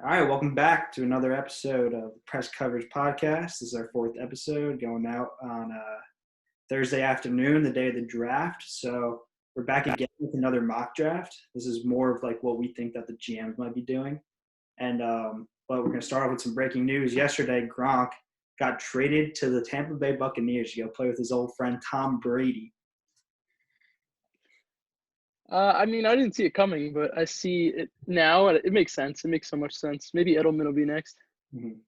All right, welcome back to another episode of the Press Coverage Podcast. This is our fourth episode going out on Thursday afternoon, the day of the draft. So we're back again with another mock draft. This is more of like what we think that the GMs might be doing. And but we're going to start off with some breaking news. Yesterday, Gronk got traded to the Tampa Bay Buccaneers to go play with his old friend Tom Brady. I didn't see it coming, but I see it now, and it makes sense. It makes so much sense. Maybe Edelman will be next. Mm-hmm.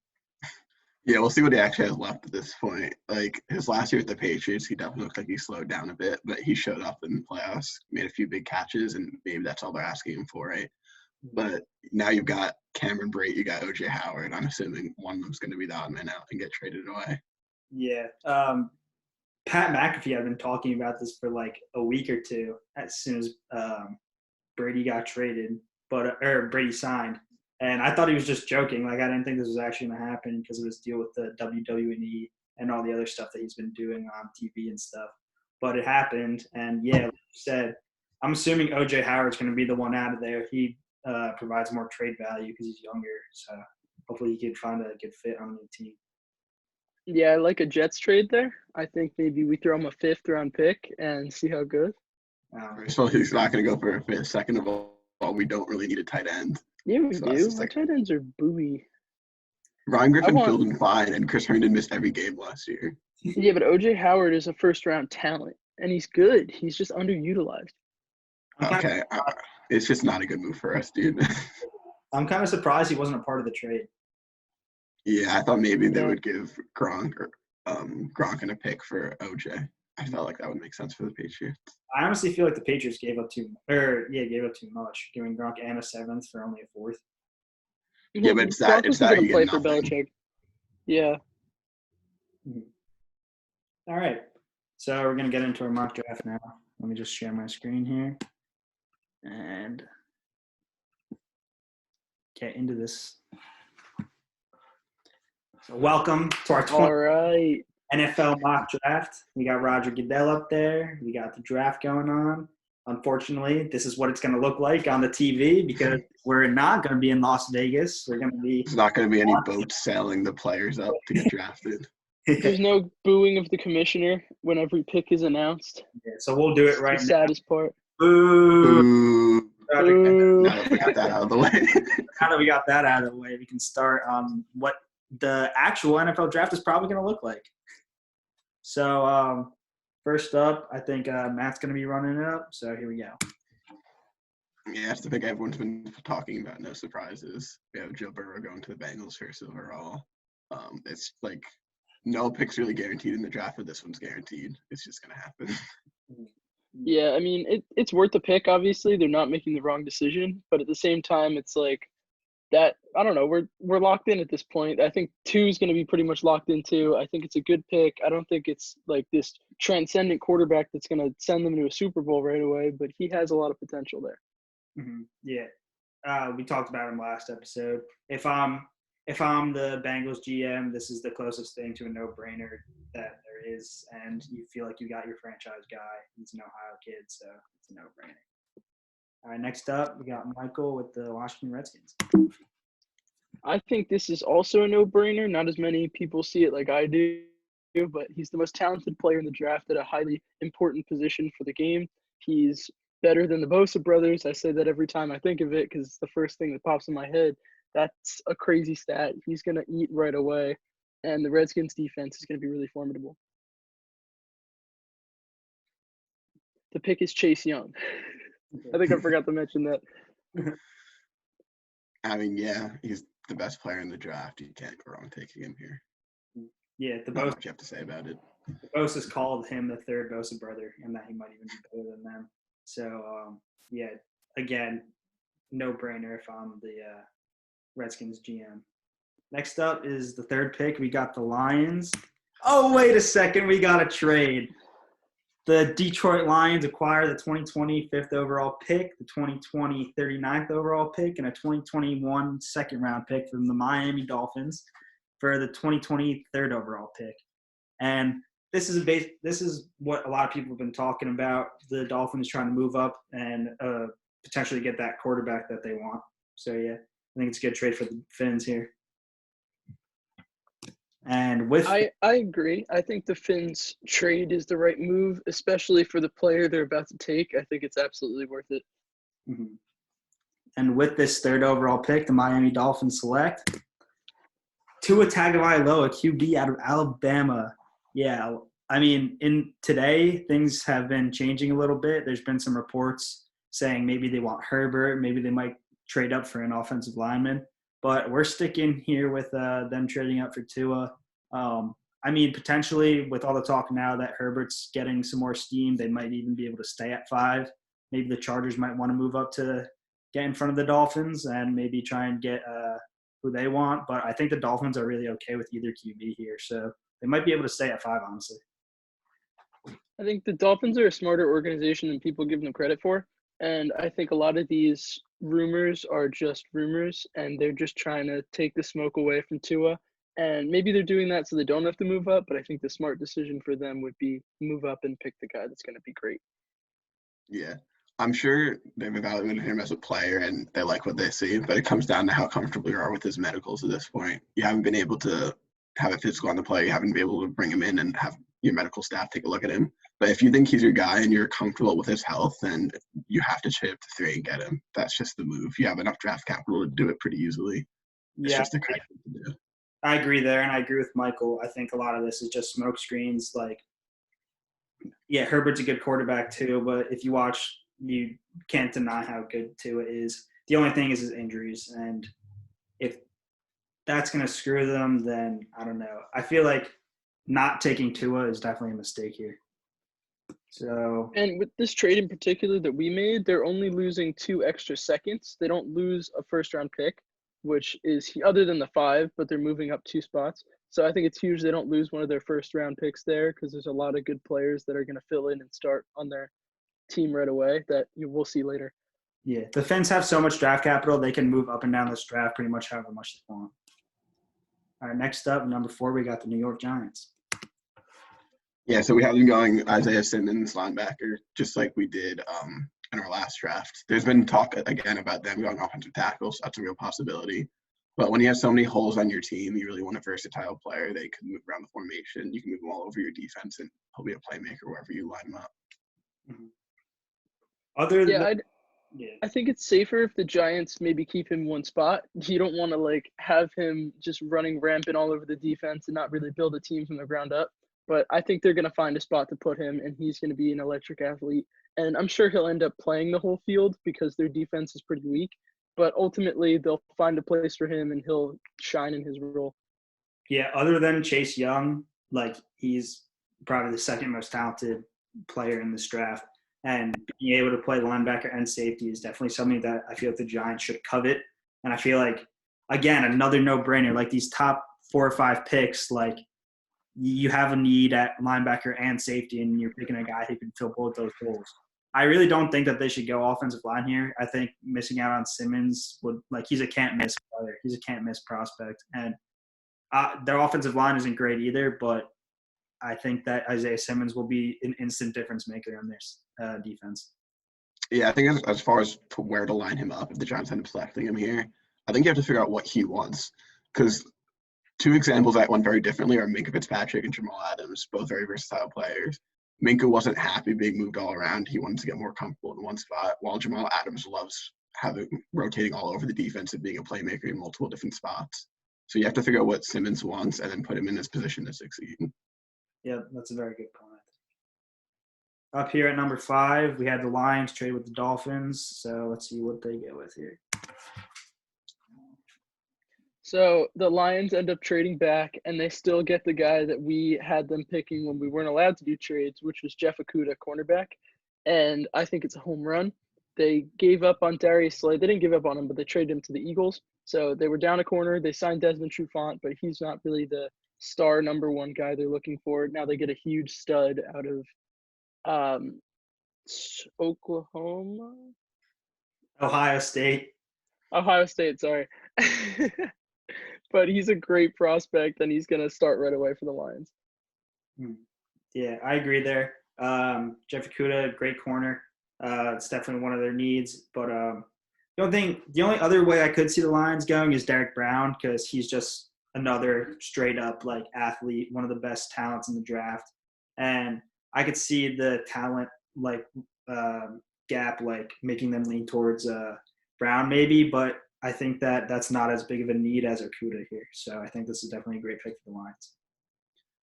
Yeah, we'll see what he actually has left at this point. Like his last year with the Patriots, he definitely looked like he slowed down a bit, but he showed up in the playoffs, made a few big catches, and maybe that's all they're asking him for, right? But now you've got Cameron Brate, you got OJ Howard. I'm assuming one of them's going to be the odd man out and get traded away. Yeah. Pat McAfee had been talking about this for like a week or two as soon as Brady got traded, or Brady signed. And I thought he was just joking. Like, I didn't think this was actually going to happen because of his deal with the WWE and all the other stuff that he's been doing on TV and stuff. But it happened. And, yeah, like you said, I'm assuming OJ Howard's going to be the one out of there. He provides more trade value because he's younger. So hopefully he could find a good fit on a new team. Yeah, I like a Jets trade there. I think maybe we throw him a fifth-round pick and see how it goes. First of all, he's not going to go for a fifth. Second of all, we don't really need a tight end. Yeah, we So do. Our tight ends are buoy. Ryan Griffin filled in fine, and Chris Herndon missed every game last year. Yeah, but OJ Howard is a first-round talent, and he's good. He's just underutilized. Okay, it's just not a good move for us, dude. I'm kind of surprised he wasn't a part of the trade. Yeah, I thought maybe they would give Gronk and a pick for OJ. I felt like that would make sense for the Patriots. I honestly feel like the Patriots gave up too much, giving Gronk and a seventh for only a fourth. Yeah, but it's that going to play for nothing. Belichick. Yeah. All right. So we're going to get into our mock draft now. Let me just share my screen here and get into this. So welcome to our 20 NFL mock draft. We got Roger Goodell up there. We got the draft going on. Unfortunately, this is what it's going to look like on the TV because we're not going to be in Las Vegas. We're going to be. There's not going to be any boats sailing the players up to get drafted. There's no booing of the commissioner when every pick is announced. Yeah, so we'll do it right now. The saddest part. Boo. Now that we got that out of the way. Now that we got that out of the way, we can start on what the actual NFL draft is probably going to look like. So first up, I think Matt's going to be running it up. So here we go. Yeah, that's the pick everyone's been talking about. No surprises. We have Joe Burrow going to the Bengals first overall. It's like no pick's really guaranteed in the draft, but this one's guaranteed. It's just going to happen. Yeah, it's worth the pick, obviously. They're not making the wrong decision. But at the same time, it's like that, I don't know, we're locked in at this point. I think 2 is going to be pretty much locked into. I think it's a good pick. I don't think it's like this transcendent quarterback that's going to send them to a Super Bowl right away, but he has a lot of potential there. Mm-hmm. Yeah. We talked about him last episode. If I'm the Bengals GM, this is the closest thing to a no-brainer that there is, and you feel like you got your franchise guy. He's an Ohio kid, so it's a no-brainer. All right, next up, we got Michael with the Washington Redskins. I think this is also a no-brainer. Not as many people see it like I do, but he's the most talented player in the draft at a highly important position for the game. He's better than the Bosa brothers. I say that every time I think of it because it's the first thing that pops in my head. That's a crazy stat. He's going to eat right away, and the Redskins defense is going to be really formidable. The pick is Chase Young. I think I forgot to mention that. I mean, yeah, he's the best player in the draft. You can't go wrong taking him here. Yeah, Not much you have to say about it. The Bosa's called him the third Bosa brother, and that he might even be better than them. So, yeah, again, no-brainer if I'm the Redskins GM. Next up is the third pick. We got the Lions. Oh, wait a second. We got a trade. The Detroit Lions acquire the 2020 5th overall pick, the 2020 39th overall pick, and a 2021 second-round pick from the Miami Dolphins for the 2020 third overall pick. And this is what a lot of people have been talking about. The Dolphins trying to move up and potentially get that quarterback that they want. So, yeah, I think it's a good trade for the Finns here. And with I agree. I think the Finns trade is the right move, especially for the player they're about to take. I think it's absolutely worth it. Mhm. And with this third overall pick, the Miami Dolphins select Tua Tagovailoa, QB out of Alabama. Yeah, I mean, in today things have been changing a little bit. There's been some reports saying maybe they want Herbert, maybe they might trade up for an offensive lineman. But we're sticking here with them trading up for Tua. I mean, potentially with all the talk now that Herbert's getting some more steam, they might even be able to stay at 5. Maybe the Chargers might want to move up to get in front of the Dolphins and maybe try and get who they want. But I think the Dolphins are really okay with either QB here, so they might be able to stay at 5, honestly. I think the Dolphins are a smarter organization than people give them credit for. And I think a lot of these rumors are just rumors, and they're just trying to take the smoke away from Tua. And maybe they're doing that so they don't have to move up, but I think the smart decision for them would be move up and pick the guy that's going to be great. Yeah. I'm sure they've evaluated him as a player and they like what they see, but it comes down to how comfortable you are with his medicals at this point. You haven't been able to have a physical on the play. You haven't been able to bring him in and have your medical staff take a look at him. But if you think he's your guy and you're comfortable with his health, then you have to trade up to 3 and get him. That's just the move. You have enough draft capital to do it pretty easily. It's Yeah, just the correct thing to do. I agree there, and I agree with Michael. I think a lot of this is just smoke screens. Like, yeah, Herbert's a good quarterback too, but if you watch, you can't deny how good Tua is. The only thing is his injuries, and if that's going to screw them, then I don't know. I feel like not taking Tua is definitely a mistake here. So, And with this trade in particular that we made, they're only losing 2 extra seconds. They don't lose a first round pick, which is other than the 5, but they're moving up 2 spots. So I think it's huge they don't lose one of their first round picks there because there's a lot of good players that are going to fill in and start on their team right away that you will see later. yeah, the Finns have so much draft capital, they can move up and down this draft pretty much however much they want. All right, next up, number 4, we got the New York Giants. Yeah, so we have them going Isaiah Simmons, linebacker, just like we did in our last draft. There's been talk again about them going offensive tackles. So that's a real possibility. But when you have so many holes on your team, you really want a versatile player. They can move around the formation. You can move them all over your defense, and he'll be a playmaker wherever you line him up. Mm-hmm. Other than I think it's safer if the Giants maybe keep him one spot. You don't want to like have him just running rampant all over the defense and not really build a team from the ground up. But I think they're going to find a spot to put him, and he's going to be an electric athlete. And I'm sure he'll end up playing the whole field because their defense is pretty weak. But ultimately, they'll find a place for him, and he'll shine in his role. Yeah, other than Chase Young, like he's probably the second most talented player in this draft. And being able to play linebacker and safety is definitely something that I feel like the Giants should covet. And I feel like, again, another no-brainer. Like these top 4 or 5 picks, like you have a need at linebacker and safety, and you're picking a guy who can fill both those roles. I really don't think that they should go offensive line here. I think missing out on Simmons would – like he's a can't-miss player. He's a can't-miss prospect. And their offensive line isn't great either, but I think that Isaiah Simmons will be an instant difference maker on this defense. Yeah, I think as far as to where to line him up, if the Giants end up selecting him here, I think you have to figure out what he wants. Because 2 examples that went very differently are Minkah Fitzpatrick and Jamal Adams, both very versatile players. Minkah wasn't happy being moved all around. He wanted to get more comfortable in one spot, while Jamal Adams loves rotating all over the defense and being a playmaker in multiple different spots. So you have to figure out what Simmons wants and then put him in his position to succeed. Yeah, that's a very good point. Up here at number 5, we had the Lions trade with the Dolphins. So let's see what they get with here. So the Lions end up trading back, and they still get the guy that we had them picking when we weren't allowed to do trades, which was Jeff Okudah, cornerback. And I think it's a home run. They gave up on Darius Slade. They didn't give up on him, but they traded him to the Eagles. So they were down a corner. They signed Desmond Trufant, but he's not really the star number 1 guy they're looking for. Now they get a huge stud out of Oklahoma? Ohio State. Ohio State, sorry. But he's a great prospect, and he's going to start right away for the Lions. Yeah, I agree there. Jeff Okudah, great corner. It's definitely one of their needs. But The only other way I could see the Lions going is Derek Brown, because he's just another straight up like athlete, one of the best talents in the draft, and I could see the talent like gap like making them lean towards Brown maybe, but I think that that's not as big of a need as Okuda here. So I think this is definitely a great pick for the Lions.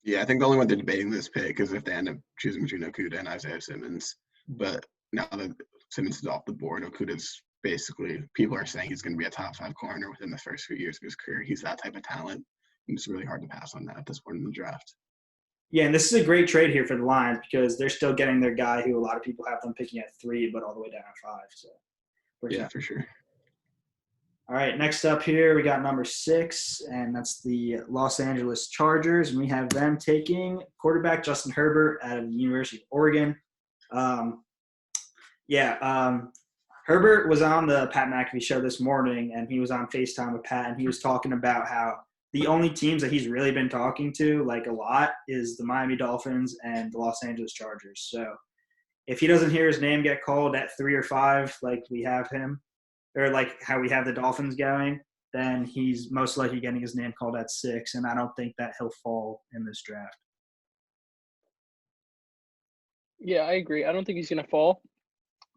Yeah, I think the only one they're debating this pick is if they end up choosing between Okuda and Isaiah Simmons. But now that Simmons is off the board, Okuda's basically, people are saying he's going to be a top 5 corner within the first few years of his career. He's that type of talent. And it's really hard to pass on that at this point in the draft. Yeah, and this is a great trade here for the Lions because they're still getting their guy who a lot of people have them picking at 3, but all the way down at 5. So, yeah, for sure. All right, next up here, we got number 6, and that's the Los Angeles Chargers. And we have them taking quarterback Justin Herbert out of the University of Oregon. Herbert was on the Pat McAfee show this morning, and he was on FaceTime with Pat, and he was talking about how the only teams that he's really been talking to, like a lot, is the Miami Dolphins and the Los Angeles Chargers. So if he doesn't hear his name get called at 3 or 5, like we have him, or like how we have the Dolphins going, then he's most likely getting his name called at 6, and I don't think that he'll fall in this draft. Yeah, I agree. I don't think he's going to fall.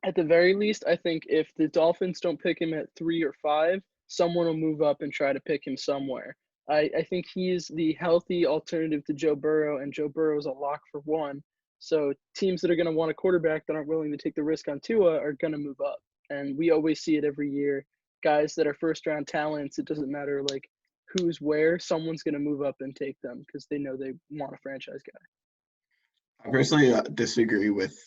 At the very least, I think if the Dolphins don't pick him at 3 or 5, someone will move up and try to pick him somewhere. I think he's the healthy alternative to Joe Burrow, and Joe Burrow is a lock for 1. So teams that are going to want a quarterback that aren't willing to take the risk on Tua are going to move up. And we always see it every year. Guys that are first-round talents, it doesn't matter like who's where, someone's going to move up and take them because they know they want a franchise guy. I personally disagree with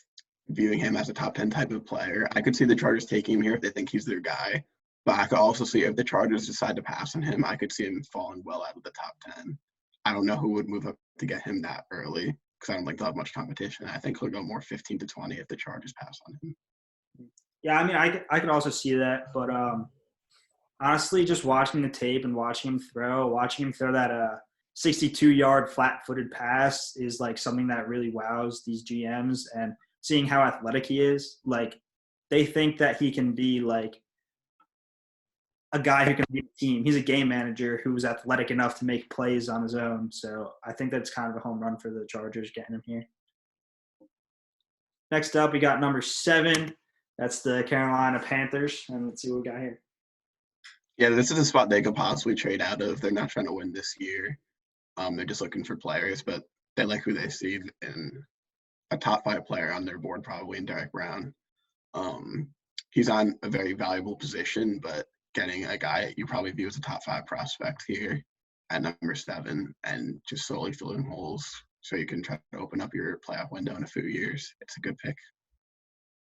viewing him as a top 10 type of player. I could see the Chargers taking him here if they think he's their guy. But I could also see if the Chargers decide to pass on him, I could see him falling well out of the top 10. I don't know who would move up to get him that early because I don't think they'll have much competition. I think he'll go more 15 to 20 if the Chargers pass on him. Yeah, I mean, I could also see that, but honestly, just watching the tape and watching him throw that 62-yard flat-footed pass is like something that really wows these GMs, and seeing how athletic he is, like they think that he can be like a guy who can beat a team. He's a game manager who's athletic enough to make plays on his own. So I think that's kind of a home run for the Chargers getting him here. Next up, we got number 7. That's the Carolina Panthers. And let's see what we got here. Yeah, this is a spot they could possibly trade out of. They're not trying to win this year. They're just looking for players, but they like who they see in a top 5 player on their board, probably in Derek Brown. He's on a very valuable position, but getting a guy you probably view as a top 5 prospect here at number 7 and just slowly filling holes so you can try to open up your playoff window in a few years. It's a good pick.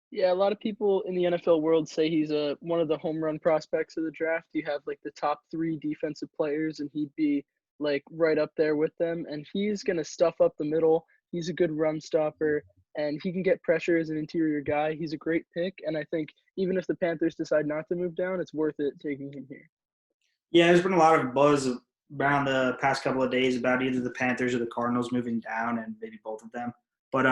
Yeah, a lot of people in the NFL world say he's one of the home run prospects of the draft. You have like the top 3 defensive players, and he'd be like right up there with them. And he's going to stuff up the middle. He's a good run stopper, and he can get pressure as an interior guy. He's a great pick, and I think even if the Panthers decide not to move down, it's worth it taking him here. Yeah, there's been a lot of buzz around the past couple of days about either the Panthers or the Cardinals moving down, and maybe both of them. But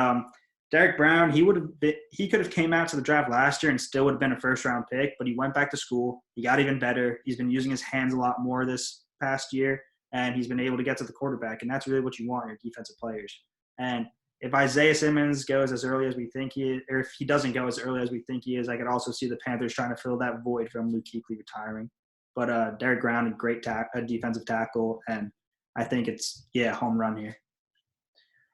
Derek Brown, he could have came out to the draft last year and still would have been a first-round pick, but he went back to school. He got even better. He's been using his hands a lot more this past year, and he's been able to get to the quarterback, and that's really what you want in your defensive players. And if Isaiah Simmons goes as early as we think he is, or if he doesn't go as early as we think he is, I could also see the Panthers trying to fill that void from Luke Kuechly retiring. But Derek Brown, a great defensive tackle, and I think it's, home run here.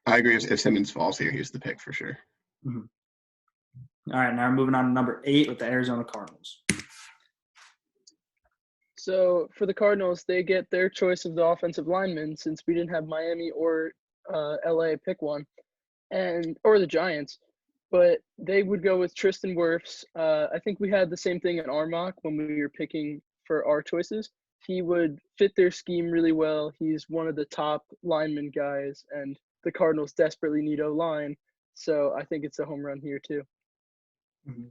I agree. If Simmons falls here, he's the pick for sure. Mm-hmm. All right, now we're moving on to number 8 with the Arizona Cardinals. So for the Cardinals, they get their choice of the offensive lineman since we didn't have Miami or LA pick one, or the Giants. But they would go with Tristan Wirfs. I think we had the same thing at our mock when we were picking for our choices. He would fit their scheme really well. He's one of the top lineman guys, and the Cardinals desperately need O-line. So I think it's a home run here too. Mm-hmm.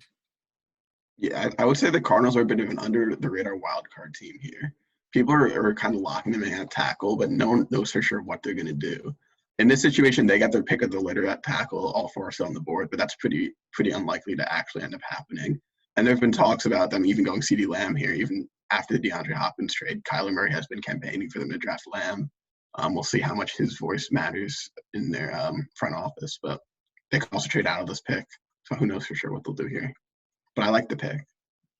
Yeah, I would say the Cardinals are a bit of an under-the-radar wild card team here. People are kind of locking them in at tackle, but no one knows for sure what they're going to do. In this situation, they got their pick of the litter at tackle, all 4 still on the board, but that's pretty unlikely to actually end up happening. And there have been talks about them even going CeeDee Lamb here, even after the DeAndre Hopkins trade. Kyler Murray has been campaigning for them to draft Lamb. We'll see how much his voice matters in their front office, but they can also trade out of this pick. So who knows for sure what they'll do here. But I like the pick.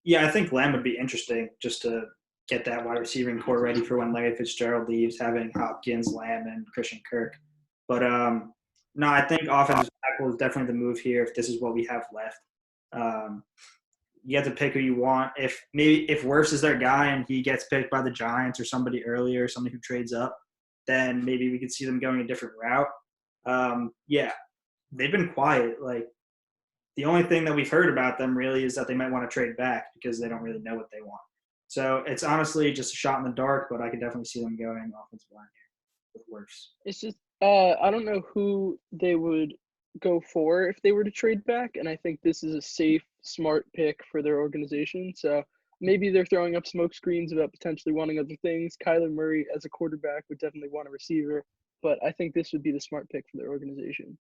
Yeah, I think Lamb would be interesting just to get that wide receiving core ready for when Larry Fitzgerald leaves, having Hopkins, Lamb, and Christian Kirk. But no, I think offensive tackle is definitely the move here if this is what we have left. You have to pick who you want. If Wirfs is their guy and he gets picked by the Giants or somebody earlier, somebody who trades up, then maybe we could see them going a different route. Yeah, they've been quiet. Like, the only thing that we've heard about them really is that they might want to trade back because they don't really know what they want. So it's honestly just a shot in the dark, but I could definitely see them going offensive line here with Wirfs. It's just I don't know who they would go for if they were to trade back, and I think this is a safe, smart pick for their organization. So maybe they're throwing up smoke screens about potentially wanting other things. Kyler Murray as a quarterback would definitely want a receiver, but I think this would be the smart pick for their organization.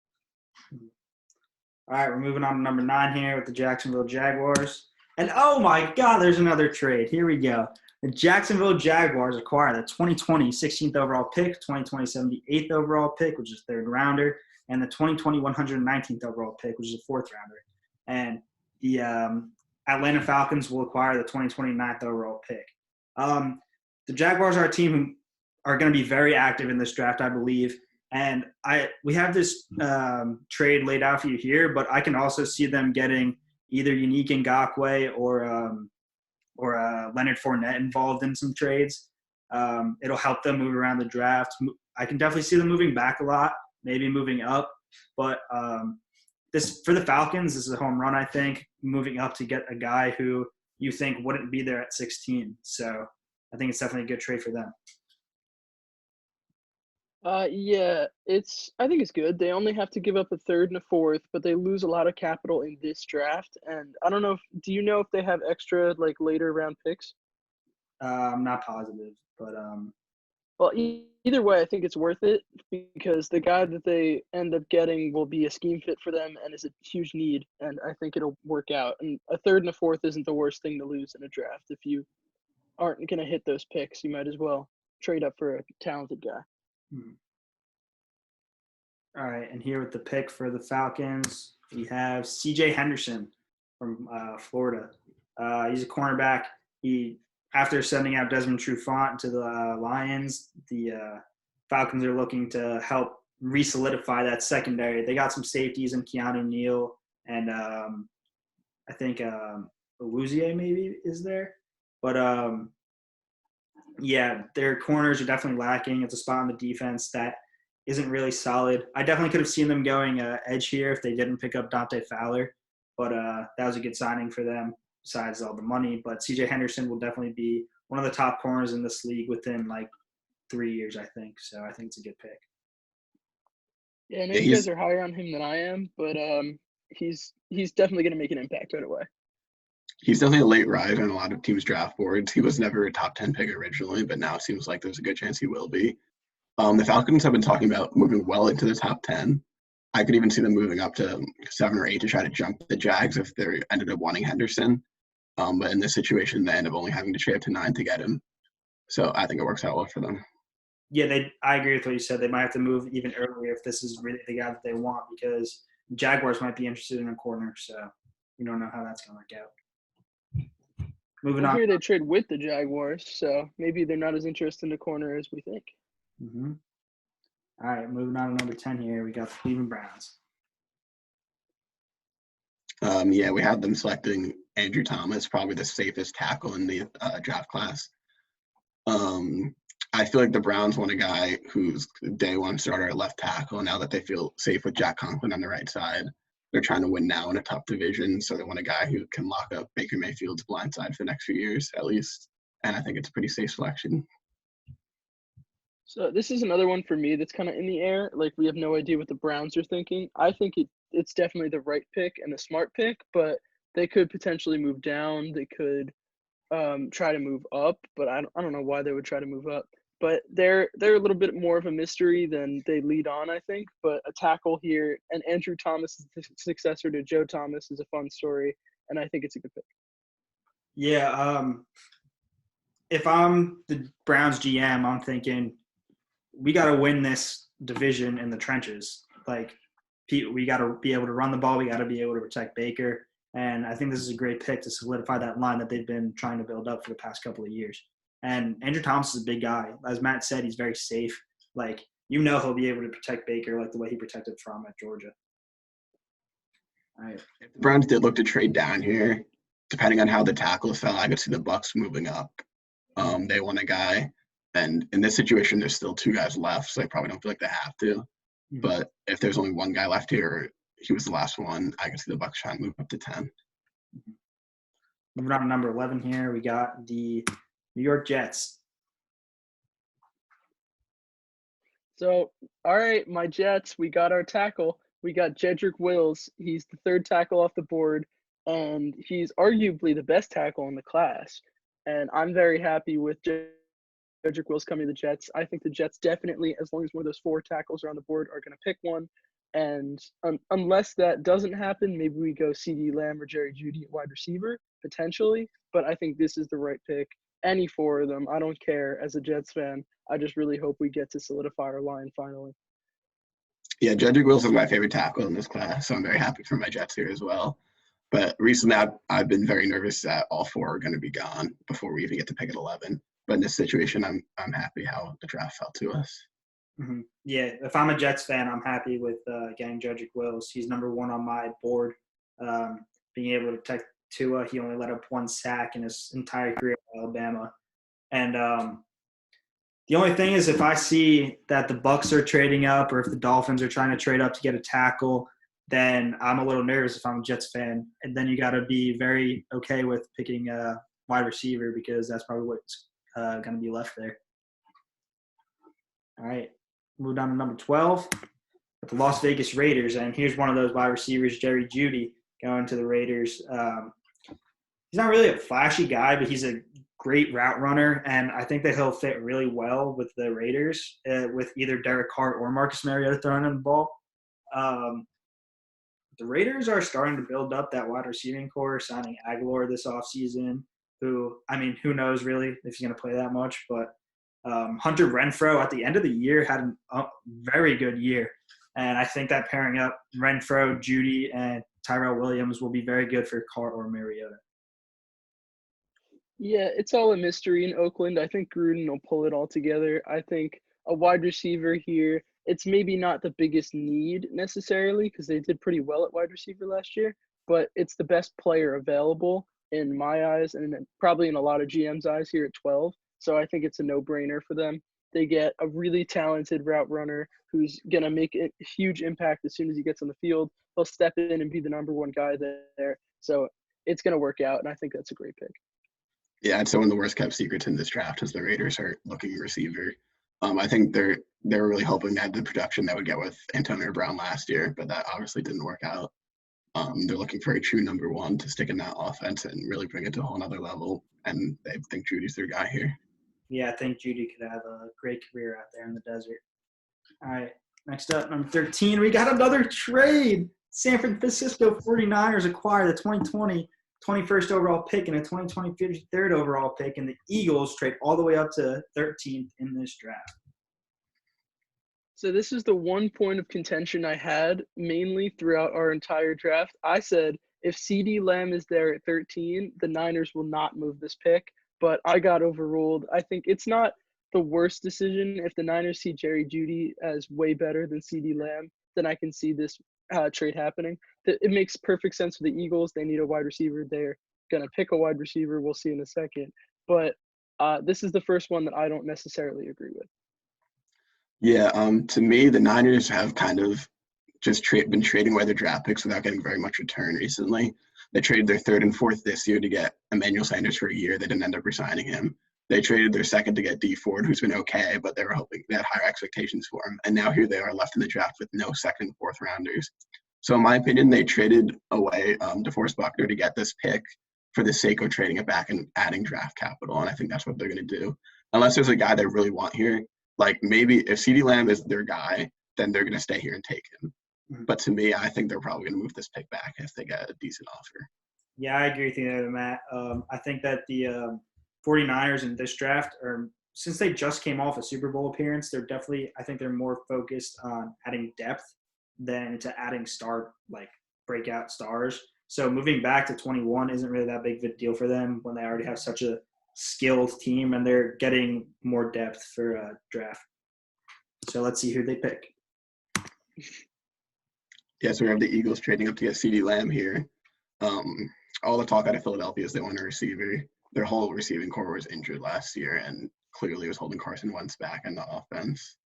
All right, we're moving on to number 9 here with the Jacksonville Jaguars. And oh my God, there's another trade. Here we go. The Jacksonville Jaguars acquire the 2020 16th overall pick, 2020 78th overall pick, which is a 3rd rounder, and the 2020 119th overall pick, which is a 4th rounder. And the Atlanta Falcons will acquire the 2029th overall pick. The Jaguars are a team who are going to be very active in this draft, I believe. And we have this trade laid out for you here, but I can also see them getting either Unique Ngakoue or Leonard Fournette involved in some trades. It'll help them move around the draft. I can definitely see them moving back a lot, maybe moving up. But this for the Falcons, this is a home run, I think, moving up to get a guy who you think wouldn't be there at 16. So I think it's definitely a good trade for them. Yeah, I think it's good. They only have to give up a 3rd and a 4th, but they lose a lot of capital in this draft. And I don't know do you know if they have extra like later round picks? I'm not positive, but Well, either way, I think it's worth it because the guy that they end up getting will be a scheme fit for them and is a huge need, and I think it'll work out. And a 3rd and a 4th isn't the worst thing to lose in a draft. If you aren't going to hit those picks, you might as well trade up for a talented guy. All right, and here with the pick for the Falcons, we have C.J. Henderson from Florida. He's a cornerback. After sending out Desmond Trufant to the Lions, the Falcons are looking to help re-solidify that secondary. They got some safeties in Keanu Neal and I think Awuzie maybe is there. But yeah, their corners are definitely lacking. It's a spot on the defense that isn't really solid. I definitely could have seen them going edge here if they didn't pick up Dante Fowler, but that was a good signing for them besides all the money. But C.J. Henderson will definitely be one of the top corners in this league within like 3 years, I think. So I think it's a good pick. Yeah, I know you guys are higher on him than I am, but he's definitely going to make an impact right away. He's definitely a late rise on a lot of teams' draft boards. He was never a top 10 pick originally, but now it seems like there's a good chance he will be. The Falcons have been talking about moving well into the top 10. I could even see them moving up to 7 or 8 to try to jump the Jags if they ended up wanting Henderson. But in this situation, they end up only having to trade up to 9 to get him. So I think it works out well for them. Yeah, I agree with what you said. They might have to move even earlier if this is really the guy that they want because Jaguars might be interested in a corner. So you don't know how that's going to work out. Moving on. Here they trade with the Jaguars, so maybe they're not as interested in the corner as we think. Mm-hmm. All right, moving on to number 10 here. We got the Cleveland Browns. Yeah, we had them selecting Andrew Thomas, probably the safest tackle in the draft class. I feel like the Browns want a guy who's day one starter at left tackle. Now that they feel safe with Jack Conklin on the right side, they're trying to win now in a tough division. So they want a guy who can lock up Baker Mayfield's blind side for the next few years at least. And I think it's a pretty safe selection. So this is another one for me that's kind of in the air. Like, we have no idea what the Browns are thinking. I think it's definitely the right pick and the smart pick, but they could potentially move down. They could try to move up, but I don't know why they would try to move up. But they're a little bit more of a mystery than they lead on, I think. But a tackle here, and Andrew Thomas is the successor to Joe Thomas, is a fun story, and I think it's a good pick. Yeah. If I'm the Browns GM, I'm thinking we got to win this division in the trenches. Like, we got to be able to run the ball. We got to be able to protect Baker. And I think this is a great pick to solidify that line that they've been trying to build up for the past couple of years. And Andrew Thomas is a big guy. As Matt said, he's very safe. Like, he'll be able to protect Baker like the way he protected Fromm at Georgia. All right. If the Browns did look to trade down here, depending on how the tackles fell, I could see the Bucks moving up. They want a guy, and in this situation, there's still 2 guys left, so they probably don't feel like they have to. Mhm. But if there's only 1 guy left here, he was the last one, I could see the Bucks trying to move up to 10. Moving on to number 11 here, we got the New York Jets. So, all right, my Jets, we got our tackle. We got Jedrick Wills. He's the 3rd tackle off the board, and he's arguably the best tackle in the class. And I'm very happy with Jedrick Wills coming to the Jets. I think the Jets definitely, as long as one of those 4 tackles are on the board, are going to pick one. And unless that doesn't happen, maybe we go CeeDee Lamb or Jerry Jeudy at wide receiver, potentially. But I think this is the right pick. Any 4 of them, I don't care as a Jets fan. I just really hope we get to solidify our line finally. Yeah, Jedrick Wills is my favorite tackle in this class, so I'm very happy for my Jets here as well. But recently, I've been very nervous that all 4 are going to be gone before we even get to pick at 11. But in this situation, I'm happy how the draft fell to us. Mm-hmm. Yeah, if I'm a Jets fan, I'm happy with getting Jedrick Wills. He's number 1 on my board. Being able to protect Tua, he only let up 1 sack in his entire career at Alabama. And the only thing is, if I see that the Bucs are trading up, or if the Dolphins are trying to trade up to get a tackle, then I'm a little nervous if I'm a Jets fan. And then you got to be very okay with picking a wide receiver, because that's probably what's going to be left there. All right, move down to number 12 with the Las Vegas Raiders. And here's one of those wide receivers, Jerry Jeudy, going to the Raiders. He's not really a flashy guy, but he's a great route runner, and I think that he'll fit really well with the Raiders, with either Derek Carr or Marcus Mariota throwing him the ball. The Raiders are starting to build up that wide receiving core, signing Aguilar this offseason, who knows really if he's going to play that much, but Hunter Renfrow at the end of the year had a very good year, and I think that pairing up Renfrow, Jeudy, and Tyrell Williams will be very good for Carr or Mariota. Yeah, it's all a mystery in Oakland. I think Gruden will pull it all together. I think a wide receiver here, it's maybe not the biggest need necessarily, because they did pretty well at wide receiver last year, but it's the best player available in my eyes, and probably in a lot of GM's eyes here at 12. So I think it's a no-brainer for them. They get a really talented route runner who's going to make a huge impact as soon as he gets on the field. He'll step in and be the number 1 guy there. So it's going to work out, and I think that's a great pick. Yeah, and so one of the worst kept secrets in this draft is the Raiders are looking receiver. I think they're really hoping to have the production they would get with Antonio Brown last year, but that obviously didn't work out. They're looking for a true number 1 to stick in that offense and really bring it to a whole nother level, and they think Judy's their guy here. Yeah, I think Jeudy could have a great career out there in the desert. All right, next up, number 13, we got another trade. San Francisco 49ers acquire the 2020 21st overall pick and a 2020 53rd overall pick, and the Eagles trade all the way up to 13th in this draft. So this is the one point of contention I had mainly throughout our entire draft. I said if CeeDee Lamb is there at 13, the Niners will not move this pick, but I got overruled. I think it's not the worst decision. If the Niners see Jerry Jeudy as way better than CeeDee Lamb, then I can see this trade happening. It makes perfect sense for the Eagles. They need a wide receiver. They're going to pick a wide receiver. We'll see in a second. But this is the first one that I don't necessarily agree with. Yeah, to me, the Niners have kind of just been trading away their draft picks without getting very much return recently. They traded their 3rd and 4th this year to get Emmanuel Sanders for a year. They didn't end up resigning him. They traded their 2nd to get Dee Ford, who's been okay, but they were hoping they had higher expectations for him. And now here they are left in the draft with no 2nd and 4th rounders. So in my opinion, they traded away DeForest Buckner to get this pick for the sake of trading it back and adding draft capital. And I think that's what they're going to do. Unless there's a guy they really want here. Like maybe if CeeDee Lamb is their guy, then they're going to stay here and take him. But to me, I think they're probably going to move this pick back if they get a decent offer. Yeah, I agree with you there, Matt. I think that the 49ers in this draft are, since they just came off a Super Bowl appearance, they're definitely, I think they're more focused on adding depth than to adding like breakout stars. So moving back to 21 isn't really that big of a deal for them when they already have such a skilled team and they're getting more depth for a draft. So let's see who they pick. Yeah, so we have the Eagles trading up to get CeeDee Lamb here. All the talk out of Philadelphia is they want a receiver. Their whole receiving core was injured last year and clearly was holding Carson Wentz back in the offense.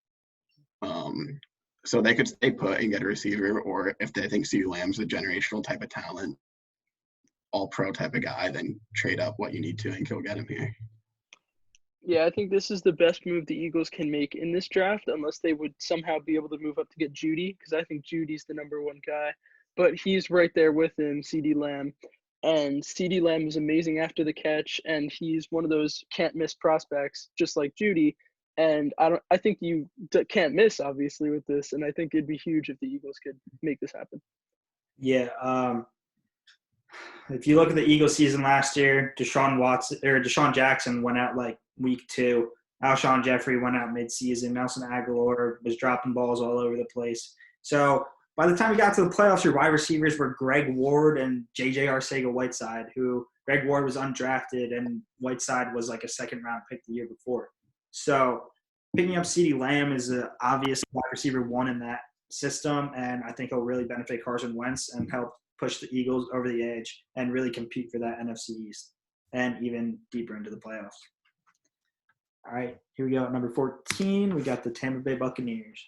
So they could stay put and get a receiver, or if they think CeeDee Lamb's a generational type of talent, all-pro type of guy, then trade up what you need to and go get him here. Yeah, I think this is the best move the Eagles can make in this draft, unless they would somehow be able to move up to get Judy, because I think Judy's the number one guy. But he's right there with him, CeeDee Lamb. And CeeDee Lamb is amazing after the catch, and he's one of those can't miss prospects, just like Judy. And I think you can't miss, obviously, with this. And I think it'd be huge if the Eagles could make this happen. Yeah. If you look at the Eagles season last year, Deshaun Jackson went out like week 2. Alshon Jeffrey went out midseason. Nelson Aguilar was dropping balls all over the place. So by the time we got to the playoffs, your wide receivers were Greg Ward and J.J. Arcega-Whiteside, who Greg Ward was undrafted and Whiteside was like a second-round pick the year before. So picking up CeeDee Lamb is an obvious wide receiver 1 in that system, and I think he'll really benefit Carson Wentz and help push the Eagles over the edge and really compete for that NFC East and even deeper into the playoffs. All right, here we go at number 14. We got the Tampa Bay Buccaneers.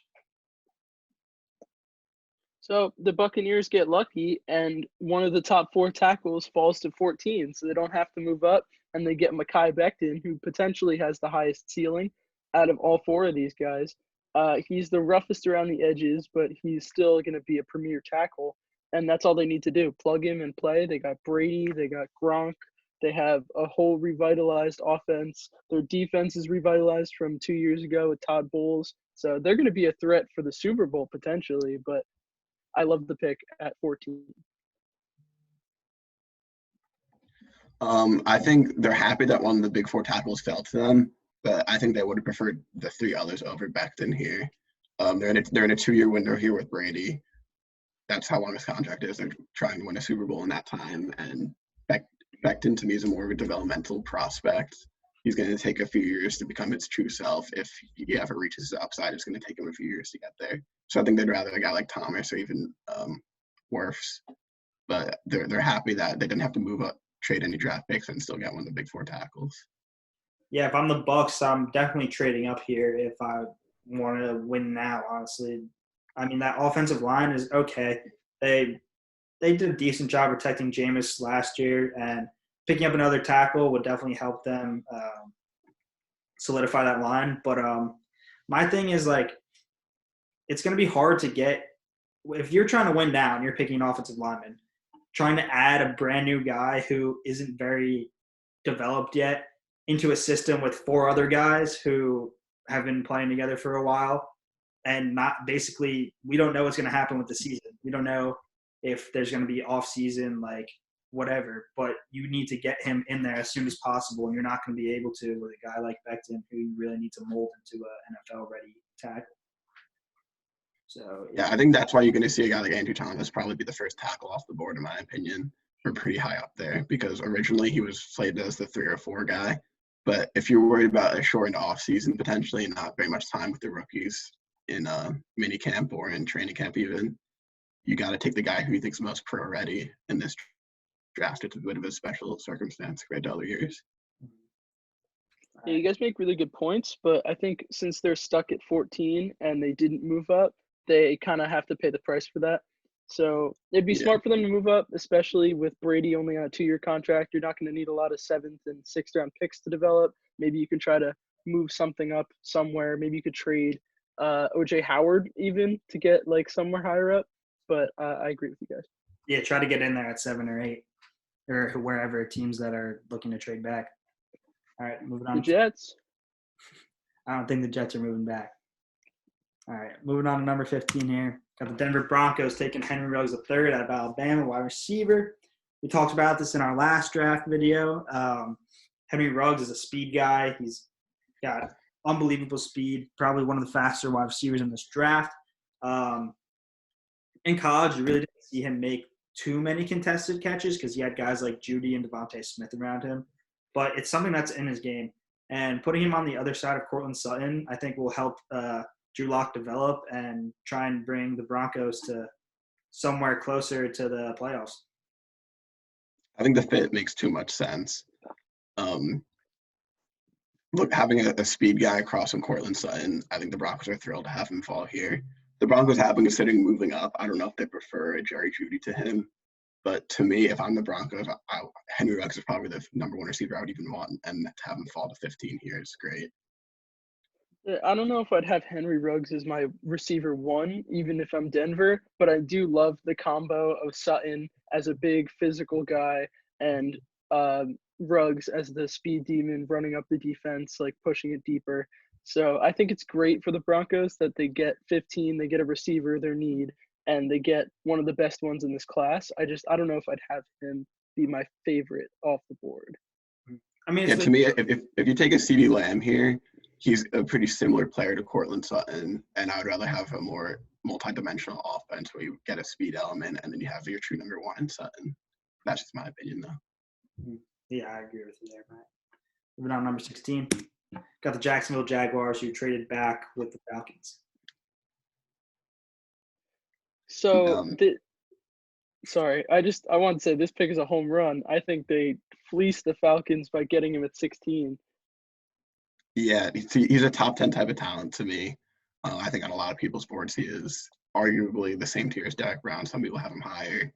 So the Buccaneers get lucky, and one of the top 4 tackles falls to 14, so they don't have to move up, and they get Mekhi Becton, who potentially has the highest ceiling out of all 4 of these guys. He's the roughest around the edges, but he's still going to be a premier tackle, and that's all they need to do. Plug him and play. They got Brady. They got Gronk. They have a whole revitalized offense. Their defense is revitalized from 2 years ago with Todd Bowles. So they're going to be a threat for the Super Bowl potentially, but I love the pick at 14. I think they're happy that one of the big 4 tackles fell to them, but I think they would have preferred the 3 others over Becton here. They're in a 2-year window here with Brady. That's how long his contract is. They're trying to win a Super Bowl in that time, and Becton to me is more of a developmental prospect. He's going to take a few years to become his true self. If he ever reaches his upside, it's going to take him a few years to get there. So I think they'd rather a guy like Thomas or even Wirfs. But they're happy that they didn't have to move up, trade any draft picks, and still get one of the big 4 tackles. Yeah, if I'm the Bucs, I'm definitely trading up here if I want to win now, honestly. I mean, that offensive line is okay. They did a decent job protecting Jameis last year, and picking up another tackle would definitely help them solidify that line. But my thing is, like, it's going to be hard to get – if you're trying to win now and you're picking an offensive lineman, trying to add a brand new guy who isn't very developed yet into a system with 4 other guys who have been playing together for a while and not basically – we don't know what's going to happen with the season. We don't know if there's going to be off-season, like, whatever. But you need to get him in there as soon as possible, and you're not going to be able to with a guy like Becton who you really need to mold into an NFL-ready tackle. So yeah, I think that's why you're going to see a guy like Andrew Thomas probably be the first tackle off the board, in my opinion. We're pretty high up there because originally he was slated as the 3 or 4 guy. But if you're worried about a shortened off-season potentially and not very much time with the rookies in mini camp or in training camp even, you got to take the guy who you think's most pro-ready in this draft. It's a bit of a special circumstance compared to other years. Yeah, you guys make really good points, but I think since they're stuck at 14 and they didn't move up, they kind of have to pay the price for that. So it'd be smart for them to move up, especially with Brady only on a 2-year contract. You're not going to need a lot of 7th and 6th round picks to develop. Maybe you can try to move something up somewhere. Maybe you could trade O.J. Howard even to get like somewhere higher up. But I agree with you guys. Yeah, try to get in there at 7 or 8 or wherever teams that are looking to trade back. All right, moving on. The Jets. I don't think the Jets are moving back. All right, moving on to number 15 here. Got the Denver Broncos taking Henry Ruggs III out of Alabama, wide receiver. we talked about this in our last draft video. Henry Ruggs is a speed guy. He's got unbelievable speed, probably one of the faster wide receivers in this draft. In college, you really didn't see him make too many contested catches because he had guys like Judy and Devontae Smith around him. But it's something that's in his game. And putting him on the other side of Cortland Sutton, I think will help Drew Lock develop and try and bring the Broncos to somewhere closer to the playoffs. I think the fit makes too much sense. Look, having a speed guy across from Cortland Sutton, I think the Broncos are thrilled to have him fall here. The Broncos have been considering moving up. I don't know if they prefer a Jerry Jeudy to him, but to me, if I'm the Broncos, Henry Ruggs is probably the number one receiver I would even want, and to have him fall to 15 here is great. I don't know if I'd have Henry Ruggs as my receiver 1, even if I'm Denver, but I do love the combo of Sutton as a big physical guy and Ruggs as the speed demon running up the defense, like pushing it deeper. So I think it's great for the Broncos that they get 15, they get a receiver their need, and they get one of the best ones in this class. I don't know if I'd have him be my favorite off the board. I mean, to me, if you take a CeeDee Lamb here, he's a pretty similar player to Cortland Sutton, and I would rather have a more multi-dimensional offense where you get a speed element and then you have your true number 1 in Sutton. That's just my opinion, though. Yeah, I agree with you there, Matt. Moving on, number 16. Got the Jacksonville Jaguars, who traded back with the Falcons. So, I want to say this pick is a home run. I think they fleeced the Falcons by getting him at 16. Yeah, he's a top 10 type of talent to me. I think on a lot of people's boards, he is arguably the same tier as Derek Brown. Some people have him higher,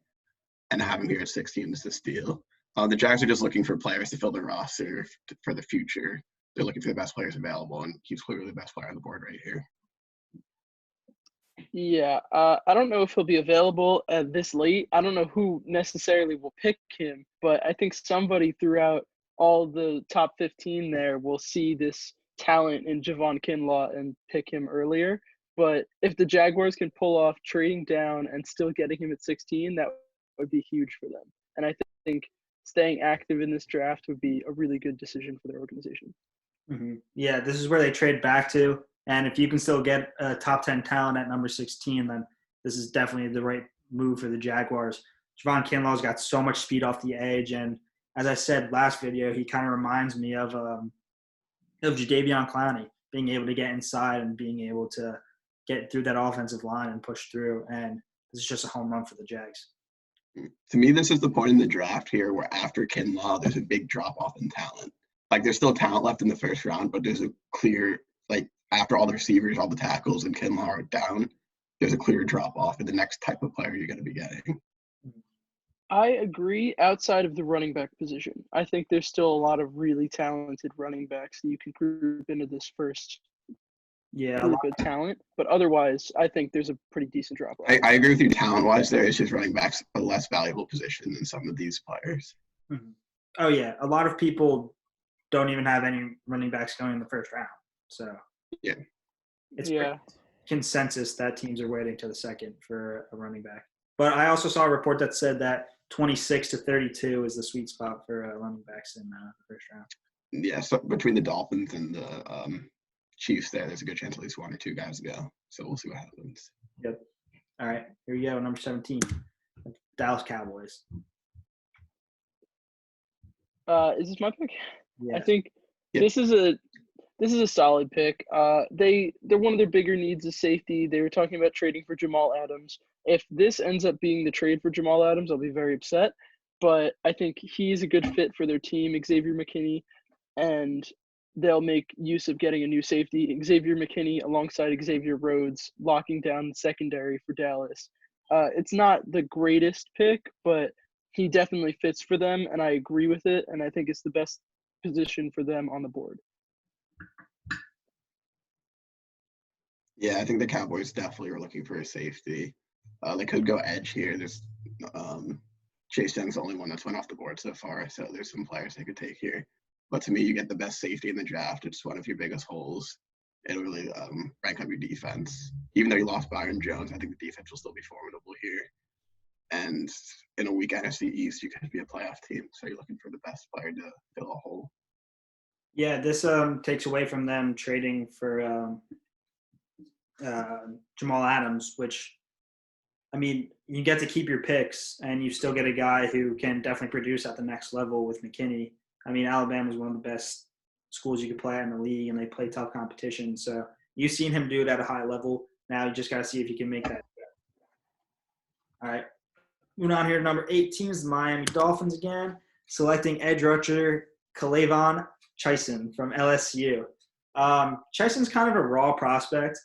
and have him here at 16 is a steal. The Jags are just looking for players to fill their roster for the future. They're looking for the best players available, and he's clearly the best player on the board right here. Yeah, I don't know if he'll be available this late. I don't know who necessarily will pick him, but I think somebody throughout all the top 15 there will see this talent in Javon Kinlaw and pick him earlier. But if the Jaguars can pull off trading down and still getting him at 16, that would be huge for them. And I think staying active in this draft would be a really good decision for their organization. Mm-hmm. Yeah, this is where they trade back to. And if you can still get a top 10 talent at number 16, then this is definitely the right move for the Jaguars. Javon Kinlaw's got so much speed off the edge. And as I said last video, he kind of reminds me of Jadeveon Clowney, being able to get inside and being able to get through that offensive line and push through. And this is just a home run for the Jags. To me, this is the point in the draft here where after Kinlaw, there's a big drop-off in talent. Like, there's still talent left in the first round, but there's a clear, like, after all the receivers, all the tackles, and Kinlaw are down, there's a clear drop-off in the next type of player you're going to be getting. I agree outside of the running back position. I think there's still a lot of really talented running backs that you can group into this first really good talent. But otherwise, I think there's a pretty decent drop-off. I agree with you talent-wise there. It's just running back's a less valuable position than some of these players. Mm-hmm. Oh, yeah. A lot of people don't even have any running backs going in the first round. So yeah, it's consensus that teams are waiting to the second for a running back. But I also saw a report that said that 26 to 32 is the sweet spot for running backs in the first round. Yeah, so between the Dolphins and the Chiefs there's a good chance at least 1 or 2 guys go. So we'll see what happens. Yep. All right, here we go, number 17, Dallas Cowboys. Is this my pick? Yeah. I think this is a solid pick. They're one of their bigger needs is safety. They were talking about trading for Jamal Adams. If this ends up being the trade for Jamal Adams, I'll be very upset. But I think he's a good fit for their team, Xavier McKinney, and they'll make use of getting a new safety, Xavier McKinney alongside Xavier Rhodes, locking down the secondary for Dallas. It's not the greatest pick, but he definitely fits for them, and I agree with it, and I think it's the best position for them on the board. Yeah, I think the Cowboys definitely are looking for a safety. They could go edge here. There's Chase Young's the only one that's went off the board so far, so there's some players they could take here. But to me, you get the best safety in the draft. It's one of your biggest holes. It'll really rank up your defense. Even though you lost Byron Jones, I think the defense will still be formidable here. And in a weak NFC East, you could be a playoff team. So you're looking for the best player to fill a hole. Yeah, this takes away from them trading for Jamal Adams, which, I mean, you get to keep your picks, and you still get a guy who can definitely produce at the next level with McKinney. I mean, Alabama is one of the best schools you could play at in the league, and they play tough competition. So you've seen him do it at a high level. Now you just got to see if he can make that. All right. Moving on here, number 18 is the Miami Dolphins again, selecting edge rusher Kalavon Chaisson from LSU. Chaisson's kind of a raw prospect.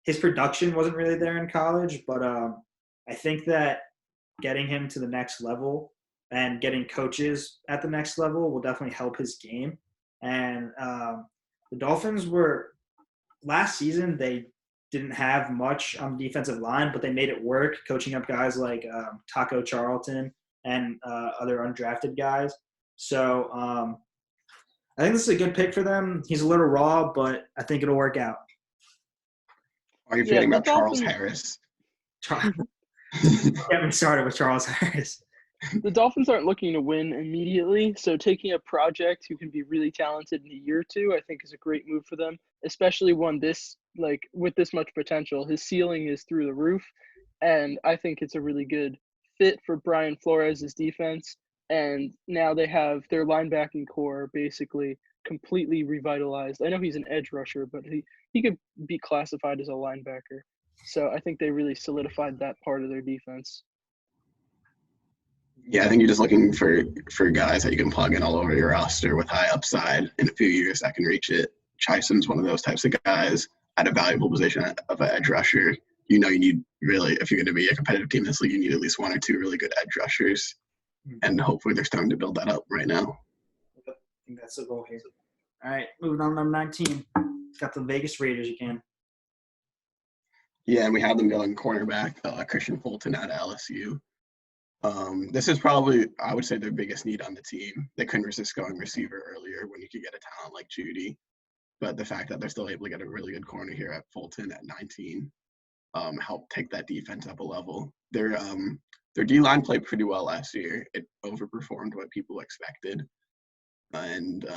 His production wasn't really there in college, but I think that getting him to the next level and getting coaches at the next level will definitely help his game. And the Dolphins were – last season they didn't have much on the defensive line, but they made it work, coaching up guys like Taco Charlton and other undrafted guys. So I think this is a good pick for them. He's a little raw, but I think it'll work out. Are you forgetting about Charles Harris? Get me started with Charles Harris. The Dolphins aren't looking to win immediately, so taking a project who can be really talented in a year or two, I think, is a great move for them, especially one with this much potential. His ceiling is through the roof, and I think it's a really good fit for Brian Flores' defense. And now they have their linebacking core basically completely revitalized. I know he's an edge rusher, but he could be classified as a linebacker. So I think they really solidified that part of their defense. Yeah, I think you're just looking for guys that you can plug in all over your roster with high upside in a few years that can reach it. Chaisson's one of those types of guys at a valuable position of an edge rusher. You need really, if you're going to be a competitive team in this league, you need at least one or two really good edge rushers. And hopefully they're starting to build that up right now. I think that's the goal here. All right, moving on to number 19. Got the Vegas Raiders again. Yeah, and we have them going cornerback, Christian Fulton out of LSU. This is probably, I would say, their biggest need on the team. They couldn't resist going receiver earlier when you could get a talent like Judy. But the fact that they're still able to get a really good corner here at Fulton at 19 helped take that defense up a level. Their D-line played pretty well last year. It overperformed what people expected. And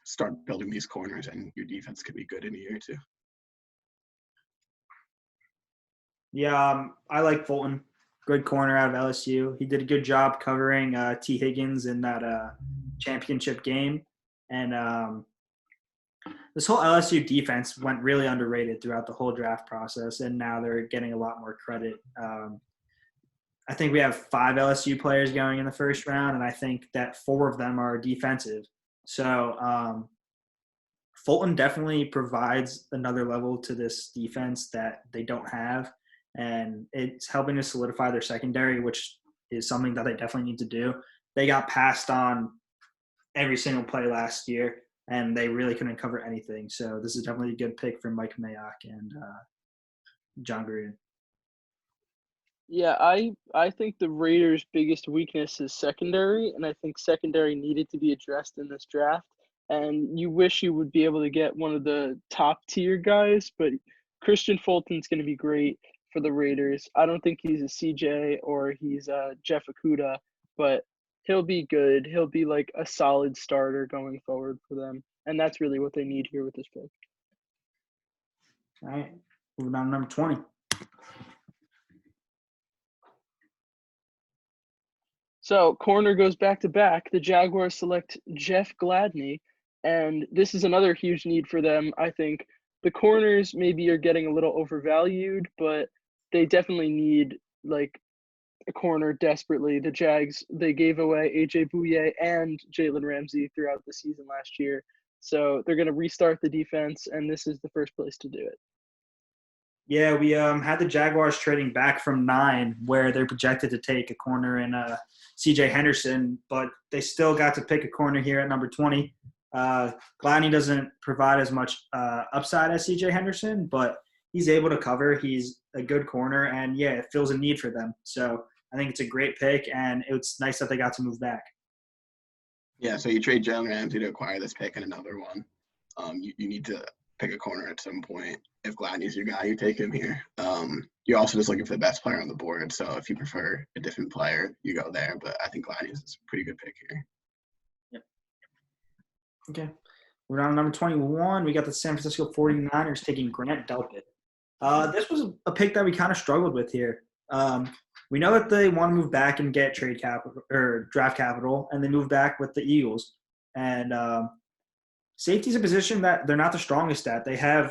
start building these corners, and your defense could be good in a year or two. Yeah, I like Fulton. Good corner out of LSU. He did a good job covering T. Higgins in that championship game. And this whole LSU defense went really underrated throughout the whole draft process, and now they're getting a lot more credit. I think we have 5 LSU players going in the first round, and I think that 4 of them are defensive. So Fulton definitely provides another level to this defense that they don't have, and it's helping to solidify their secondary, which is something that they definitely need to do. They got passed on every single play last year, and they really couldn't cover anything. So this is definitely a good pick for Mike Mayock and John Gruden. Yeah, I think the Raiders' biggest weakness is secondary, and I think secondary needed to be addressed in this draft. And you wish you would be able to get one of the top-tier guys, but Christian Fulton's going to be great for the Raiders. I don't think he's a CJ or he's a Jeff Okudah, but he'll be good. He'll be like a solid starter going forward for them, and that's really what they need here with this pick. All right, moving on to number 20. So corner goes back to back. The Jaguars select Jeff Gladney, and this is another huge need for them. I think the corners maybe are getting a little overvalued, but they definitely need like a corner desperately. The Jags, they gave away A.J. Bouye and Jalen Ramsey throughout the season last year. So they're going to restart the defense, and this is the first place to do it. Yeah, we had the Jaguars trading back from 9, where they're projected to take a corner in C.J. Henderson, but they still got to pick a corner here at number 20. Gladney doesn't provide as much upside as C.J. Henderson, but he's able to cover. He's a good corner, and, yeah, it fills a need for them. So I think it's a great pick, and it's nice that they got to move back. Yeah, so you trade Jalen Ramsey to acquire this pick and another one. You need to pick a corner at some point. If Gladney's your guy, you take him here. You're also just looking for the best player on the board. So if you prefer a different player, you go there. But I think Gladney's is a pretty good pick here. Yep. Okay. We're on number 21. We got the San Francisco 49ers taking Grant Delpit. This was a pick that we kind of struggled with here. We know that they want to move back and get trade capital or draft capital, and they move back with the Eagles. And safety is a position that they're not the strongest at. They have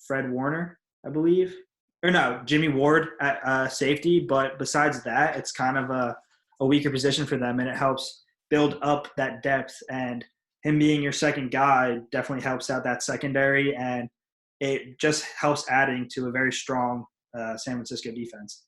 Fred Warner, I believe. Or no, Jimmy Ward at safety. But besides that, it's kind of a weaker position for them, and it helps build up that depth. And him being your second guy definitely helps out that secondary, and it just helps adding to a very strong San Francisco defense.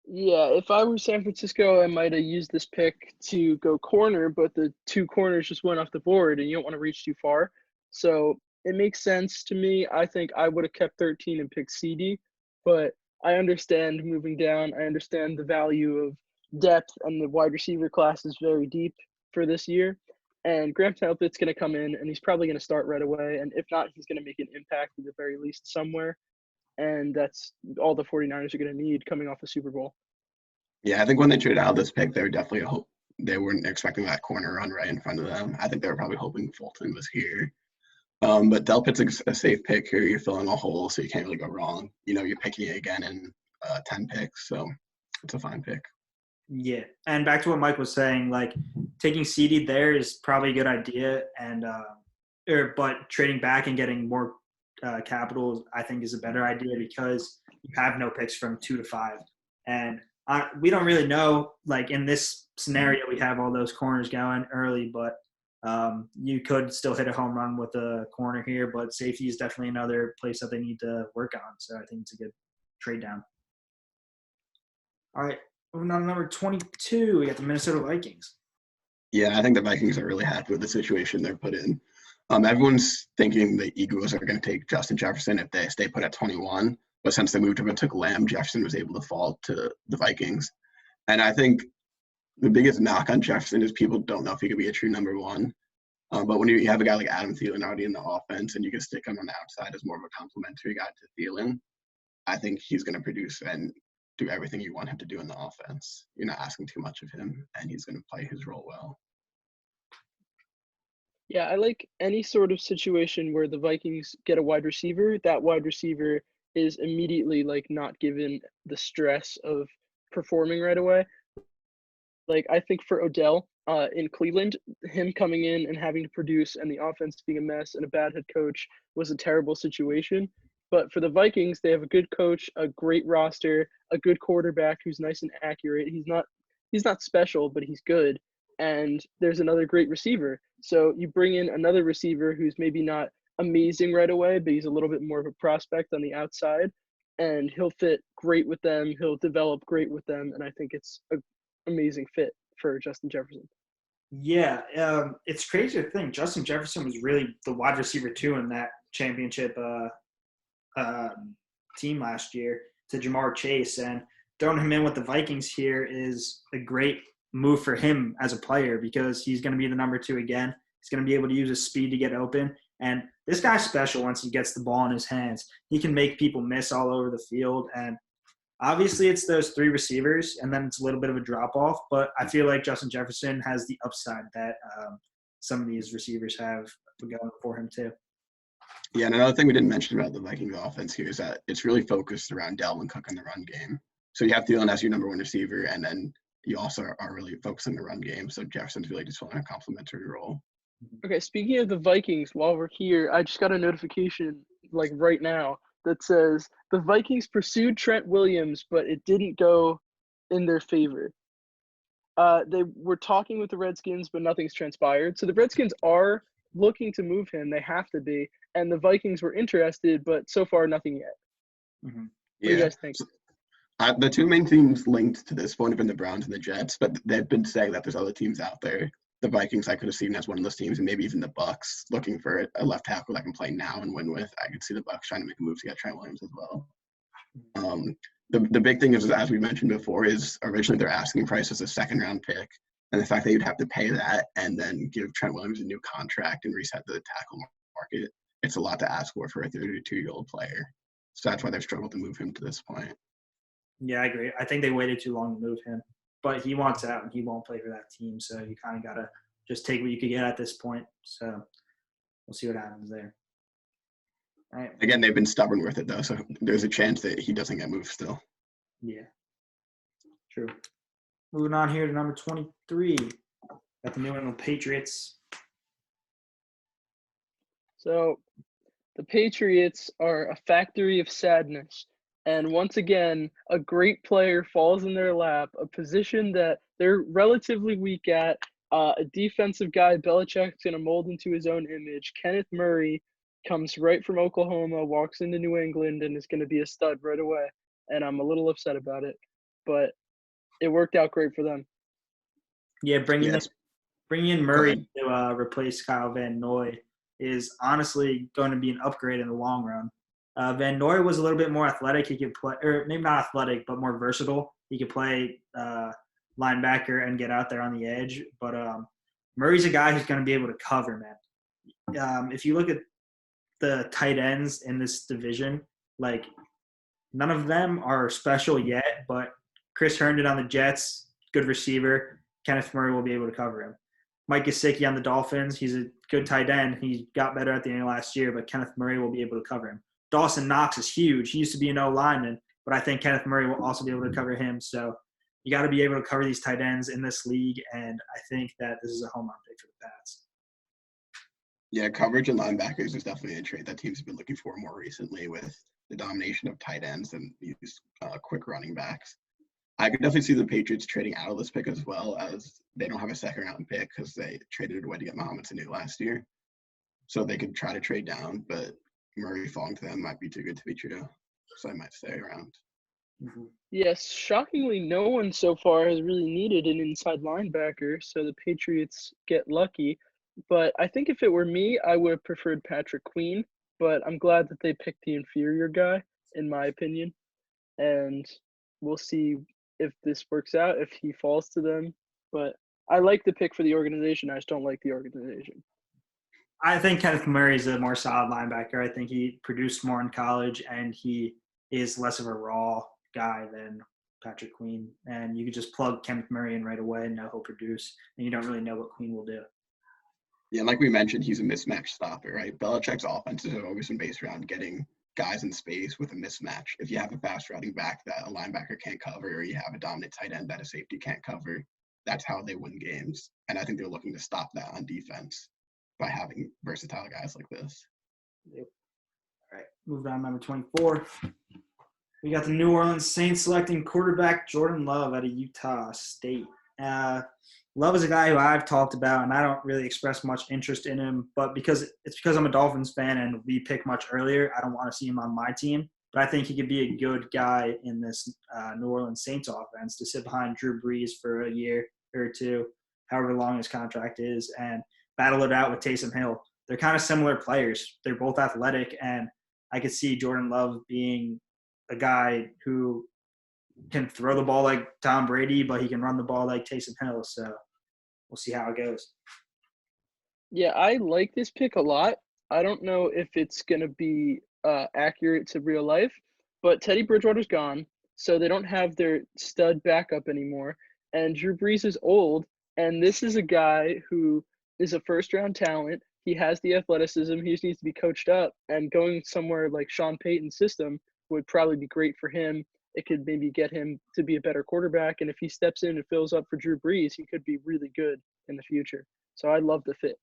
Yeah, if I were San Francisco, I might have used this pick to go corner, but the two corners just went off the board, and you don't want to reach too far. So it makes sense to me. I think I would have kept 13 and picked CD, but I understand moving down. I understand the value of depth, and the wide receiver class is very deep for this year. And Grant Delpit's going to come in, and he's probably going to start right away. And if not, he's going to make an impact at the very least somewhere. And that's all the 49ers are going to need coming off a Super Bowl. Yeah, I think when they traded out this pick, they were definitely they weren't expecting that corner run right in front of them. I think they were probably hoping Fulton was here. But Delpit's a safe pick here. You're filling a hole, so you can't really go wrong. You're picking it again in 10 picks, so it's a fine pick. Yeah, and back to what Mike was saying, like taking CD there is probably a good idea, and but trading back and getting more capital, I think, is a better idea because you have no picks from 2 to 5, and we don't really know. Like in this scenario, we have all those corners going early, but you could still hit a home run with a corner here. But safety is definitely another place that they need to work on. So I think it's a good trade down. All right, moving on to number 22, we got the Minnesota Vikings. Yeah, I think the Vikings are really happy with the situation they're put in. Everyone's thinking the Eagles are going to take Justin Jefferson if they stay put at 21. But since they moved him and took Lamb, Jefferson was able to fall to the Vikings. And I think the biggest knock on Jefferson is people don't know if he could be a true number one. But when you have a guy like Adam Thielen already in the offense and you can stick him on the outside as more of a complementary guy to Thielen, I think he's going to produce and do everything you want him to do in the offense. You're not asking too much of him, and he's going to play his role well. Yeah, I like any sort of situation where the Vikings get a wide receiver. That wide receiver is immediately like not given the stress of performing right away. Like I think for Odell in Cleveland, him coming in and having to produce and the offense being a mess and a bad head coach was a terrible situation. But for the Vikings, they have a good coach, a great roster, a good quarterback who's nice and accurate. He's not special, but he's good. And there's another great receiver. So you bring in another receiver who's maybe not amazing right away, but he's a little bit more of a prospect on the outside, and he'll fit great with them. He'll develop great with them, and I think it's an amazing fit for Justin Jefferson. Yeah, it's crazy to think Justin Jefferson was really the wide receiver too in that championship team last year to Jamar Chase, and throwing him in with the Vikings here is a great move for him as a player because he's going to be the number 2 again. He's going to be able to use his speed to get open, and this guy's special once he gets the ball in his hands. He can make people miss all over the field, and obviously it's those 3 receivers, and then it's a little bit of a drop-off, but I feel like Justin Jefferson has the upside that some of these receivers have going for him too. Yeah, and another thing we didn't mention about the Vikings offense here is that it's really focused around Dalvin Cook in the run game. So you have Thielen as your number 1 receiver, and then you also are really focusing the run game. So Jefferson's really just filling a complementary role. Okay, speaking of the Vikings, while we're here, I just got a notification like right now that says the Vikings pursued Trent Williams, but it didn't go in their favor. They were talking with the Redskins, but nothing's transpired. So the Redskins are looking to move him. They have to be. And the Vikings were interested, but so far nothing yet. Mm-hmm. What do you guys think? The 2 main teams linked to this point have been the Browns and the Jets, but they've been saying that there's other teams out there. The Vikings I could have seen as one of those teams, and maybe even the Bucs looking for a left tackle that can play now and win with. I could see the Bucs trying to make a move to get Trent Williams as well. The big thing is, as we mentioned before, is originally their asking price was a 2nd-round pick. And the fact that you'd have to pay that and then give Trent Williams a new contract and reset the tackle market, it's a lot to ask for a 32-year-old player. So that's why they've struggled to move him to this point. Yeah, I agree. I think they waited too long to move him, but he wants out and he won't play for that team. So you kind of got to just take what you could get at this point. So we'll see what happens there. All right. Again, they've been stubborn with it, though, so there's a chance that he doesn't get moved still. Yeah, true. Moving on here to number 23. Got the New England Patriots. So the Patriots are a factory of sadness. And once again, a great player falls in their lap, a position that they're relatively weak at, a defensive guy Belichick's going to mold into his own image. Kenneth Murray comes right from Oklahoma, walks into New England, and is going to be a stud right away. And I'm a little upset about it, but it worked out great for them. Yeah, bringing in Murray Go ahead. to replace Kyle Van Noy is honestly going to be an upgrade in the long run. Van Noy was a little bit more athletic. He could play, or maybe not athletic, but more versatile. He could play linebacker and get out there on the edge. But Murray's a guy who's going to be able to cover, man. If you look at the tight ends in this division, like none of them are special yet, but Chris Herndon on the Jets, good receiver. Kenneth Murray will be able to cover him. Mike Gesicki on the Dolphins, he's a good tight end. He got better at the end of last year, but Kenneth Murray will be able to cover him. Dawson Knox is huge. He used to be an O-lineman, but I think Kenneth Murray will also be able to cover him. So you got to be able to cover these tight ends in this league, and I think that this is a home run pick for the Pats. Yeah, coverage and linebackers is definitely a trait that teams have been looking for more recently with the domination of tight ends and these quick running backs. I could definitely see the Patriots trading out of this pick as well, as they don't have a second-round pick because they traded it away to get Mohamed Sanu last year. So they could try to trade down, but Murray falling to them might be too good to be true. So I might stay around. Mm-hmm. Yes, shockingly, no one so far has really needed an inside linebacker, so the Patriots get lucky. But I think if it were me, I would have preferred Patrick Queen, but I'm glad that they picked the inferior guy, in my opinion. And we'll see if this works out, if he falls to them. But I like the pick for the organization. I just don't like the organization. I think Kenneth Murray is a more solid linebacker. I think he produced more in college, and he is less of a raw guy than Patrick Queen. And you could just plug Kenneth Murray in right away and know he'll produce, and you don't really know what Queen will do. Yeah, like we mentioned, he's a mismatch stopper, right? Belichick's offenses have always been based around getting guys in space with a mismatch. If you have a fast running back that a linebacker can't cover, or you have a dominant tight end that a safety can't cover, that's how they win games. And I think they're looking to stop that on defense by having versatile guys like this. Yep. All right, moving on, number 24. We got the New Orleans Saints selecting quarterback Jordan Love out of Utah State. Love is a guy who I've talked about, and I don't really express much interest in him, but because I'm a Dolphins fan and we picked much earlier, I don't want to see him on my team. But I think he could be a good guy in this New Orleans Saints offense to sit behind Drew Brees for a year or two, however long his contract is, and battle it out with Taysom Hill. They're kind of similar players. They're both athletic, and I could see Jordan Love being a guy who can throw the ball like Tom Brady, but he can run the ball like Taysom Hill. So we'll see how it goes. Yeah, I like this pick a lot. I don't know if it's going to be accurate to real life, but Teddy Bridgewater's gone, so they don't have their stud backup anymore. And Drew Brees is old, and this is a guy who is a first-round talent. He has the athleticism. He just needs to be coached up, and going somewhere like Sean Payton's system would probably be great for him. It could maybe get him to be a better quarterback, and if he steps in and fills up for Drew Brees, he could be really good in the future. So I love the fit.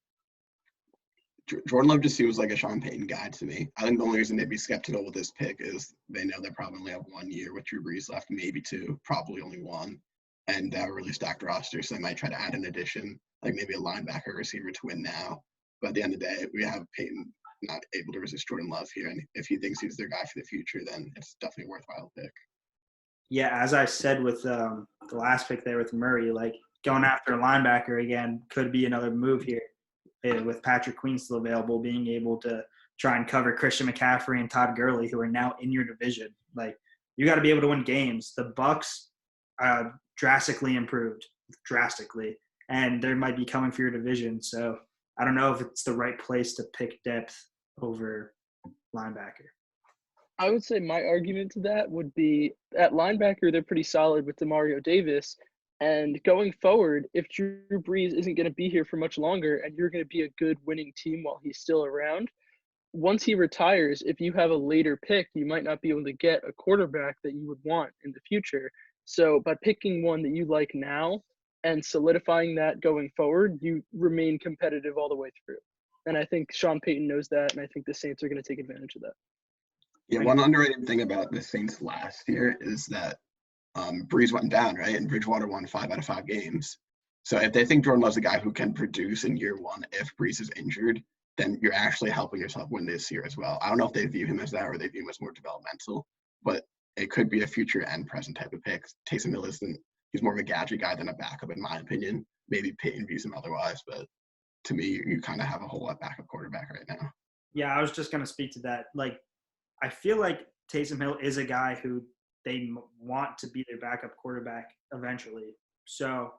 Jordan Love just seems like a Sean Payton guy to me. I think the only reason they'd be skeptical with this pick is they know they probably only have 1 year with Drew Brees left, maybe two, probably only one, and they have a really stacked roster, so they might try to add an addition, like maybe a linebacker receiver to win now. But at the end of the day, we have Payton not able to resist Jordan Love here, and if he thinks he's their guy for the future, then it's definitely a worthwhile pick. Yeah, as I said with the last pick there with Murray, like going after a linebacker again could be another move here. With Patrick Queen still available, being able to try and cover Christian McCaffrey and Todd Gurley, who are now in your division. Like, you got to be able to win games. The Bucs drastically improved, drastically. and they might be coming for your division. So I don't know if it's the right place to pick depth over linebacker. I would say my argument to that would be at linebacker, they're pretty solid with Demario Davis. And going forward, if Drew Brees isn't going to be here for much longer and you're going to be a good winning team while he's still around, once he retires, if you have a later pick, you might not be able to get a quarterback that you would want in the future. So by picking one that you like now and solidifying that going forward, you remain competitive all the way through. And I think Sean Payton knows that, and I think the Saints are going to take advantage of that. Yeah, one underrated thing about the Saints last year is that Breeze went down, right? And Bridgewater won 5 out of 5 games. So if they think Jordan Love's a guy who can produce in year one if Breeze is injured, then you're actually helping yourself win this year as well. I don't know if they view him as that or they view him as more developmental, but it could be a future and present type of pick. Taysom Hill he's more of a gadget guy than a backup, in my opinion. Maybe Peyton views him otherwise, but to me, you kind of have a whole lot backup quarterback right now. Yeah, I was just going to speak to that. Like, I feel like Taysom Hill is a guy who they want to be their backup quarterback eventually. So,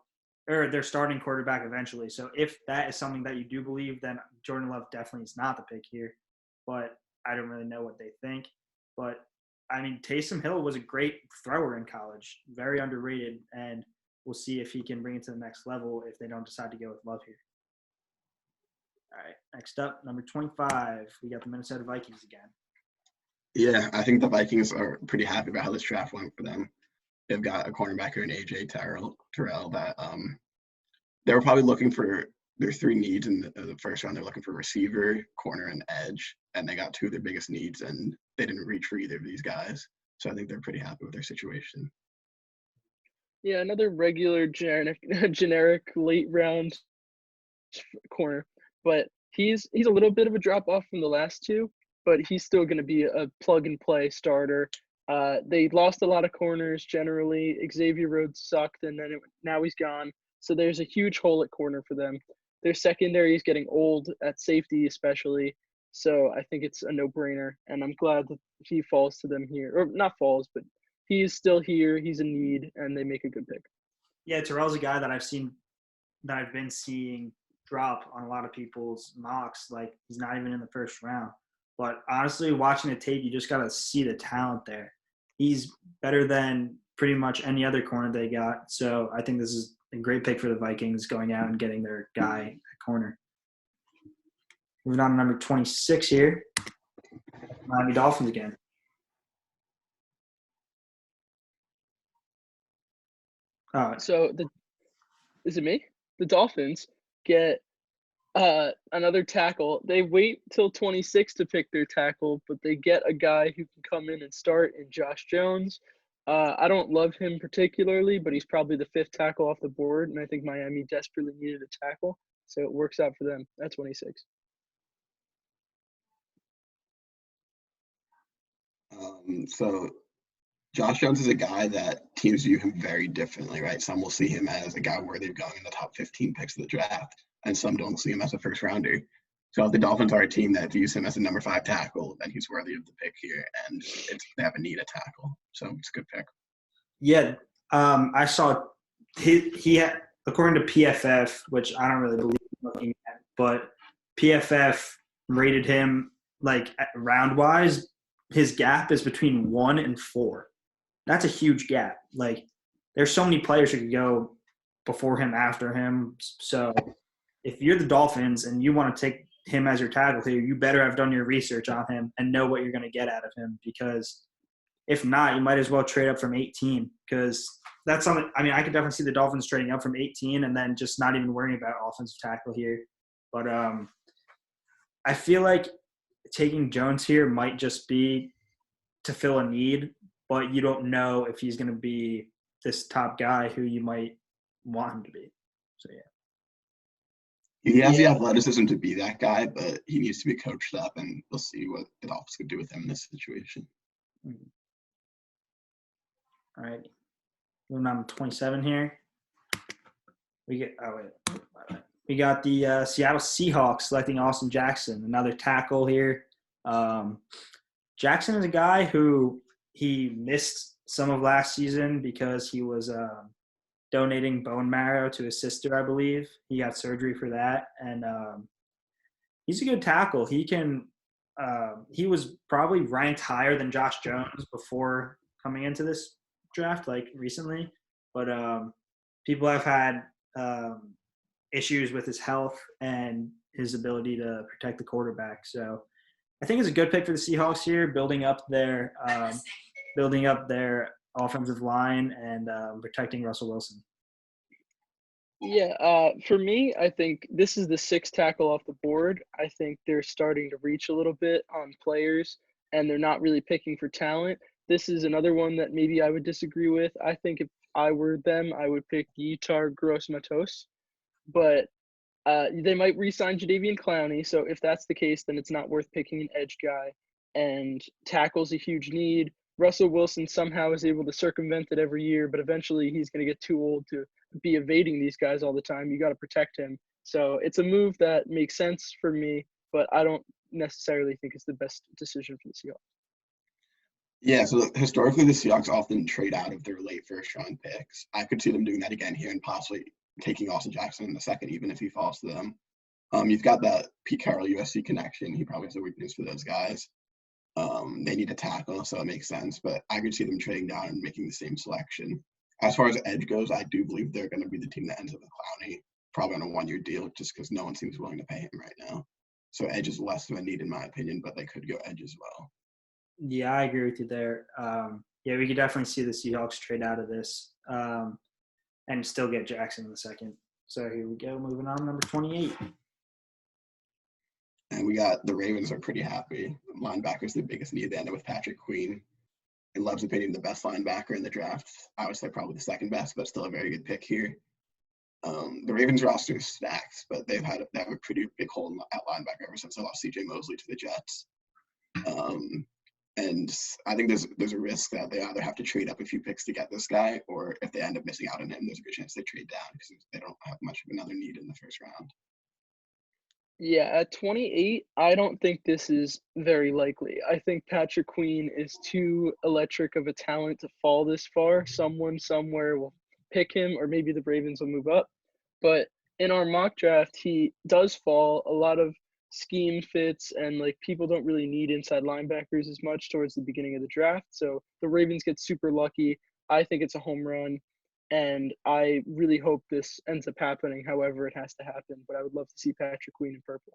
or their starting quarterback eventually. So if that is something that you do believe, then Jordan Love definitely is not the pick here. But I don't really know what they think. But, I mean, Taysom Hill was a great thrower in college, very underrated, and we'll see if he can bring it to the next level if they don't decide to go with Love here. All right, next up, number 25, we got the Minnesota Vikings again. Yeah, I think the Vikings are pretty happy about how this draft went for them. They've got a cornerback in AJ Terrell that they were probably looking for their 3 needs in the first round. They're looking for receiver, corner, and edge, and they got 2 of their biggest needs, and they didn't reach for either of these guys. So I think they're pretty happy with their situation. Yeah, another regular generic late round corner, but he's a little bit of a drop off from the last 2, but he's still going to be a plug and play starter. They lost a lot of corners generally. Xavier Rhodes sucked, and then now he's gone. So there's a huge hole at corner for them. Their secondary is getting old at safety, especially. So I think it's a no-brainer, and I'm glad that he falls to them here, or not falls, but he's still here. He's a need, and they make a good pick. Yeah, Terrell's a guy that I've been seeing drop on a lot of people's mocks. Like, he's not even in the first round. But honestly, watching the tape, you just got to see the talent there. He's better than pretty much any other corner they got. So I think this is a great pick for the Vikings going out and getting their guy at corner. Moving on to number 26 here, Miami Dolphins again. So is it me? The Dolphins get another tackle. They wait till 26 to pick their tackle, but they get a guy who can come in and start in Josh Jones. I don't love him particularly, but he's probably the 5th tackle off the board, and I think Miami desperately needed a tackle, so it works out for them at 26. So Josh Jones is a guy that teams view him very differently, right? Some will see him as a guy worthy of going in the top 15 picks of the draft, and some don't see him as a first rounder. So if the Dolphins are a team that views him as a number 5 tackle, then he's worthy of the pick here, and they have a need a tackle. So it's a good pick. Yeah, I saw he had, according to PFF, which I don't really believe in looking at, but PFF rated him like round-wise. His gap is between 1 and 4. That's a huge gap. Like, there's so many players who could go before him, after him. So if you're the Dolphins and you want to take him as your tackle here, you better have done your research on him and know what you're going to get out of him, because if not, you might as well trade up from 18, because that's something – I mean, I could definitely see the Dolphins trading up from 18 and then just not even worrying about offensive tackle here. But I feel like taking Jones here might just be to fill a need, but you don't know if he's going to be this top guy who you might want him to be. So, yeah. He has the athleticism to be that guy, but he needs to be coached up, and we'll see what the Dolphins could do with him in this situation. All right. Moving on to 27 here. We got the Seattle Seahawks selecting Austin Jackson, another tackle here. Jackson is a guy who he missed some of last season because he was donating bone marrow to his sister, I believe. He got surgery for that, and he's a good tackle. He was probably ranked higher than Josh Jones before coming into this draft, like recently. But people have had issues with his health and his ability to protect the quarterback. So I think it's a good pick for the Seahawks here, building up their offensive line and protecting Russell Wilson. Yeah, for me, I think this is the sixth tackle off the board. I think they're starting to reach a little bit on players, and they're not really picking for talent. This is another one that maybe I would disagree with. I think if I were them, I would pick Yetur Gross-Matos, but they might re-sign Jadeveon Clowney. So if that's the case, then it's not worth picking an edge guy. And tackle's a huge need. Russell Wilson somehow is able to circumvent it every year, but eventually he's going to get too old to be evading these guys all the time. You got to protect him. So it's a move that makes sense for me, but I don't necessarily think it's the best decision for the Seahawks. Yeah, so historically the Seahawks often trade out of their late first round picks. I could see them doing that again here and possibly taking Austin Jackson in the second, even if he falls to them. You've got that Pete Carroll USC connection. He probably has a weakness for those guys. They need a tackle, so it makes sense. But I could see them trading down and making the same selection. As far as edge goes, I do believe they're going to be the team that ends up with Clowney, probably on a one-year deal, just because no one seems willing to pay him right now. So edge is less of a need in my opinion, but they could go edge as well. Yeah, I agree with you there. Yeah, we could definitely see the Seahawks trade out of this and still get Jackson in the second. So here we go. Moving on, number 28. And we got the Ravens are pretty happy. Linebacker's the biggest need. They end up with Patrick Queen. In Love's opinion, the best linebacker in the draft. I would say probably the second best, but still a very good pick here. The Ravens roster is stacked, but they have a pretty big hole at linebacker ever since they lost C.J. Mosley to the Jets. And I think there's a risk that they either have to trade up a few picks to get this guy, or if they end up missing out on him, there's a good chance they trade down because they don't have much of another need in the first round. Yeah, at 28, I don't think this is very likely. I think Patrick Queen is too electric of a talent to fall this far. Someone somewhere will pick him, or maybe the Ravens will move up. But in our mock draft, he does fall. A lot of scheme fits, and like people don't really need inside linebackers as much towards the beginning of the draft. So the Ravens get super lucky. I think it's a home run. And I really hope this ends up happening, however it has to happen. But I would love to see Patrick Queen in purple.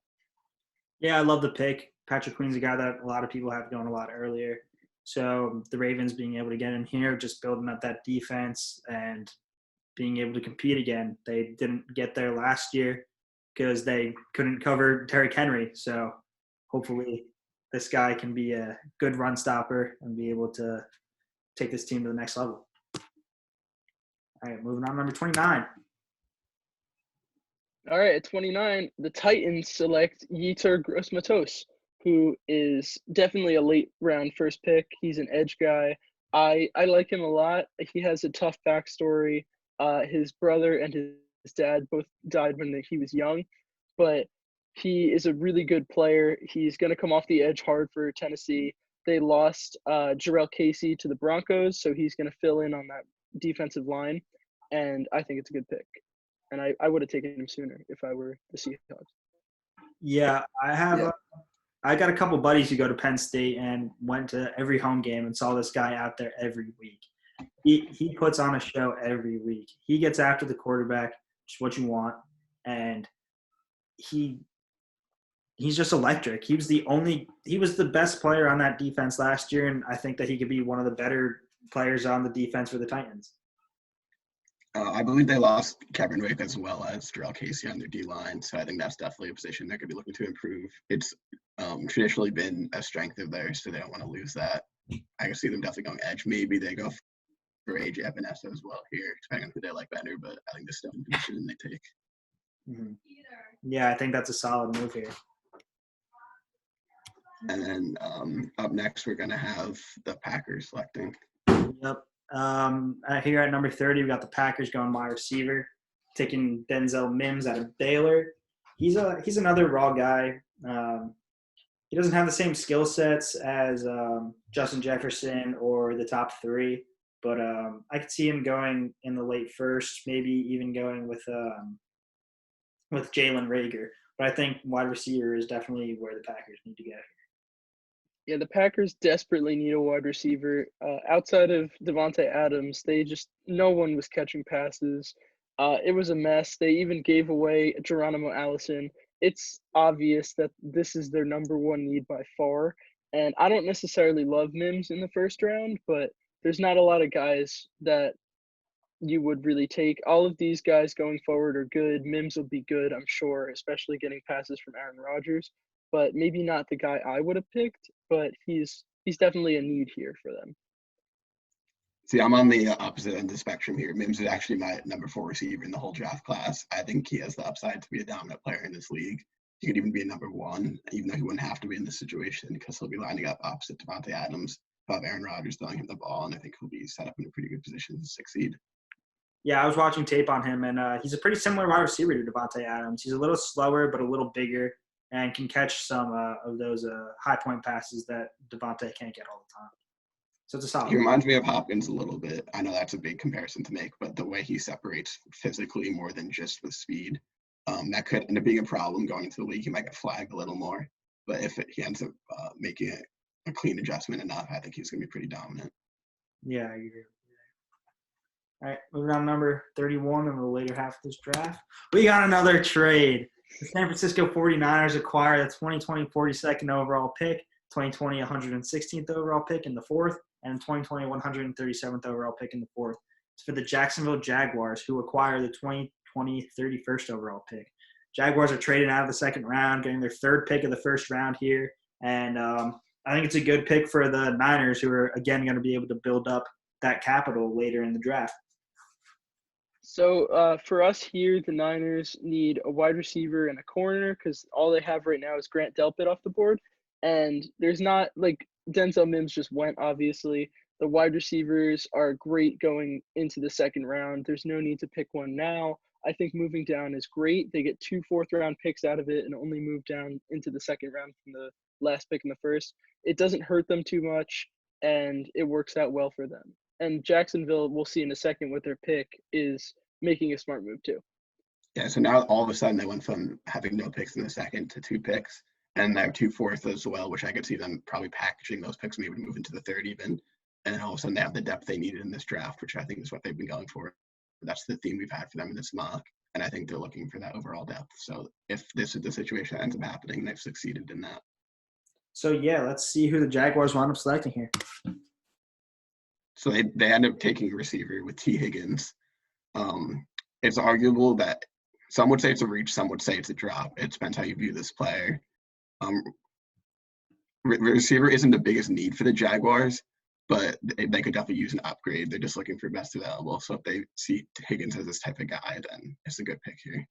Yeah, I love the pick. Patrick Queen's a guy that a lot of people have going a lot earlier. So the Ravens being able to get in here, just building up that defense and being able to compete again. They didn't get there last year because they couldn't cover Derrick Henry. So hopefully this guy can be a good run stopper and be able to take this team to the next level. All right, moving on, number 29. All right, at 29, the Titans select Yetur Gross-Matos, who is definitely a late round first pick. He's an edge guy. I like him a lot. He has a tough backstory. His brother and his dad both died when he was young, but he is a really good player. He's going to come off the edge hard for Tennessee. They lost Jarrell Casey to the Broncos, so he's going to fill in on that defensive line, and I think it's a good pick. And I would have taken him sooner if I were the Seahawks. Yeah, I got a couple buddies who go to Penn State and went to every home game and saw this guy out there every week. He puts on a show every week. He gets after the quarterback, just what you want, and he's just electric. He was the best player on that defense last year, and I think that he could be one of the better players on the defense for the Titans. I believe they lost Kevin Wake as well as Jarrell Casey on their D-line, so I think that's definitely a position they're going to be looking to improve. It's traditionally been a strength of theirs, so they don't want to lose that. I can see them definitely going edge. Maybe they go for AJ Epinesa as well here, depending on who they like better, but I think this is definitely the position they take. Mm-hmm. Yeah, I think that's a solid move here. And then up next, we're going to have the Packers selecting. Yep. Here at number 30, we got the Packers going wide receiver, taking Denzel Mims out of Baylor. He's another raw guy. He doesn't have the same skill sets as Justin Jefferson or the top three, But I could see him going in the late first, maybe even going with Jalen Rager. But I think wide receiver is definitely where the Packers need to go. Yeah, the Packers desperately need a wide receiver. Outside of Devontae Adams, no one was catching passes. It was a mess. They even gave away Geronimo Allison. It's obvious that this is their number one need by far. And I don't necessarily love Mims in the first round, but there's not a lot of guys that you would really take. All of these guys going forward are good. Mims will be good, I'm sure, especially getting passes from Aaron Rodgers, but maybe not the guy I would have picked, but he's definitely a need here for them. See, I'm on the opposite end of the spectrum here. Mims is actually my number 4 receiver in the whole draft class. I think he has the upside to be a dominant player in this league. He could even be a number 1, even though he wouldn't have to be in this situation because he'll be lining up opposite Devontae Adams, above Aaron Rodgers throwing him the ball, and I think he'll be set up in a pretty good position to succeed. Yeah, I was watching tape on him, and he's a pretty similar wide receiver to Devontae Adams. He's a little slower, but a little bigger, and can catch some of those high point passes that Devontae can't get all the time. So it's a solid. He reminds me of Hopkins a little bit. I know that's a big comparison to make, but the way he separates physically more than just with speed, that could end up being a problem going into the league. He might get flagged a little more, but if he ends up making a clean adjustment enough, I think he's going to be pretty dominant. Yeah, I agree. All right, moving on to number 31 in the later half of this draft. We got another trade. The San Francisco 49ers acquire the 2020 42nd overall pick, 2020 116th overall pick in the 4th, and 2020 137th overall pick in the 4th. It's for the Jacksonville Jaguars, who acquire the 2020 31st overall pick. Jaguars are traded out of the 2nd round, getting their 3rd pick of the 1st round here. And I think it's a good pick for the Niners, who are, again, going to be able to build up that capital later in the draft. So for us here, the Niners need a wide receiver and a corner because all they have right now is Grant Delpit off the board. And there's not like Denzel Mims just went, obviously. The wide receivers are great going into the 2nd round. There's no need to pick one now. I think moving down is great. They get 2 4th-round picks out of it and only move down into the 2nd round from the last pick in the 1st. It doesn't hurt them too much, and it works out well for them. And Jacksonville, we'll see in a second with their pick, is making a smart move too. Yeah, so now all of a sudden they went from having no picks in the 2nd to 2 picks, and they have 2 4th as well, which I could see them probably packaging those picks, maybe move into the 3rd even. And then all of a sudden they have the depth they needed in this draft, which I think is what they've been going for. That's the theme we've had for them in this mock, and I think they're looking for that overall depth. So if this is the situation that ends up happening, they've succeeded in that. So, yeah, let's see who the Jaguars wind up selecting here. So they end up taking a receiver with T. Higgins. It's arguable that some would say it's a reach, some would say it's a drop. It depends how you view this player. Receiver isn't the biggest need for the Jaguars, but they could definitely use an upgrade. They're just looking for best available. So if they see Higgins as this type of guy, then it's a good pick here.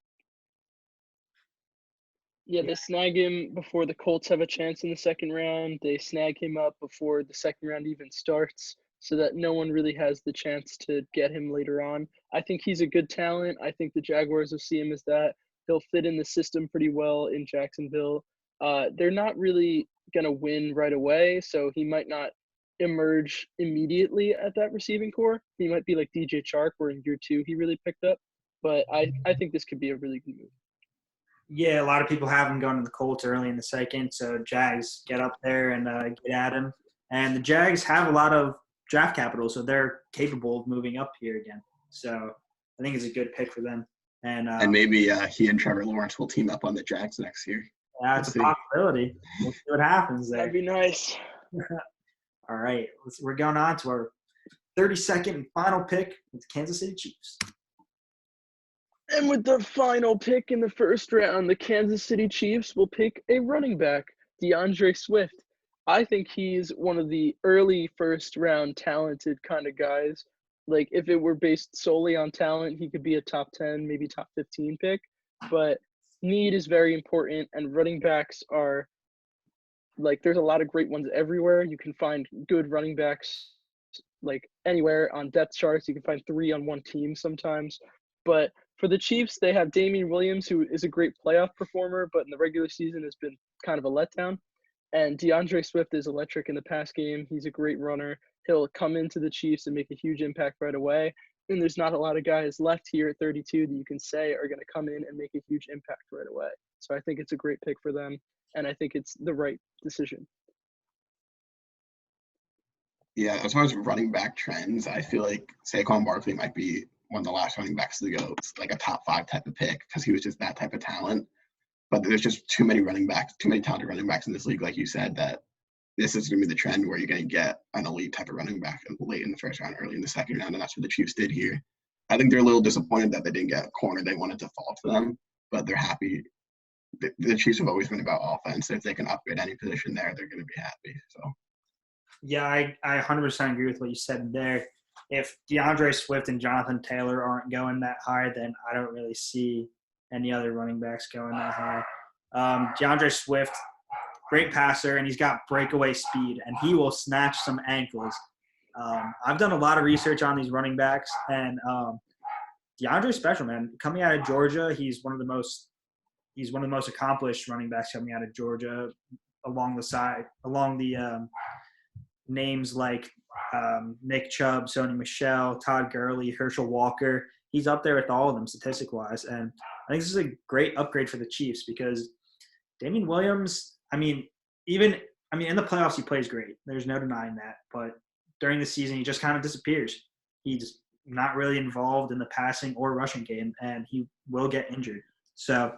Yeah, they snag him before the Colts have a chance in the 2nd round. They snag him up before the 2nd round even starts, so that no one really has the chance to get him later on. I think he's a good talent. I think the Jaguars will see him as that. He'll fit in the system pretty well in Jacksonville. They're not really going to win right away, so he might not emerge immediately at that receiving core. He might be like DJ Chark, where in year 2 he really picked up. But I think this could be a really good move. Yeah, a lot of people have him going to the Colts early in the 2nd, so Jags get up there and get at him. And the Jags have a lot of draft capital, so they're capable of moving up here again. So I think it's a good pick for them. And maybe he and Trevor Lawrence will team up on the Jags next year. That's a possibility. We'll see what happens there. That'd be nice. All right, we're going on to our 32nd and final pick with the Kansas City Chiefs. And with the final pick in the 1st round, the Kansas City Chiefs will pick a running back, DeAndre Swift. I think he's one of the early 1st round talented kind of guys. Like if it were based solely on talent, he could be a top 10, maybe top 15 pick. But need is very important, and running backs are like there's a lot of great ones everywhere. You can find good running backs like anywhere on depth charts. You can find 3 on one team sometimes. But for the Chiefs, they have Damian Williams, who is a great playoff performer, but in the regular season has been kind of a letdown. And DeAndre Swift is electric in the pass game. He's a great runner. He'll come into the Chiefs and make a huge impact right away. And there's not a lot of guys left here at 32 that you can say are going to come in and make a huge impact right away. So I think it's a great pick for them, and I think it's the right decision. Yeah, as far as running back trends, I feel like Saquon Barkley might be one of the last running backs to go. It's like a top 5 type of pick because he was just that type of talent. But there's just too many talented running backs in this league, like you said, that this is going to be the trend where you're going to get an elite type of running back late in the first round, early in the second round, and that's what the Chiefs did here. I think they're a little disappointed that they didn't get a corner they wanted to fall to them, but they're happy. The Chiefs have always been about offense. If they can upgrade any position there, they're going to be happy. So. Yeah, I 100% agree with what you said there. If DeAndre Swift and Jonathan Taylor aren't going that high, then I don't really see any other running backs going that high. DeAndre Swift, great passer, and he's got breakaway speed, and he will snatch some ankles. I've done a lot of research on these running backs, and DeAndre's special, man. Coming out of Georgia, he's one of the most accomplished running backs coming out of Georgia. Along the names like Nick Chubb, Sony Michel, Todd Gurley, Herschel Walker. He's up there with all of them statistic-wise, and I think this is a great upgrade for the Chiefs because Damian Williams, in the playoffs he plays great. There's no denying that, but during the season he just kind of disappears. He's not really involved in the passing or rushing game, and he will get injured. So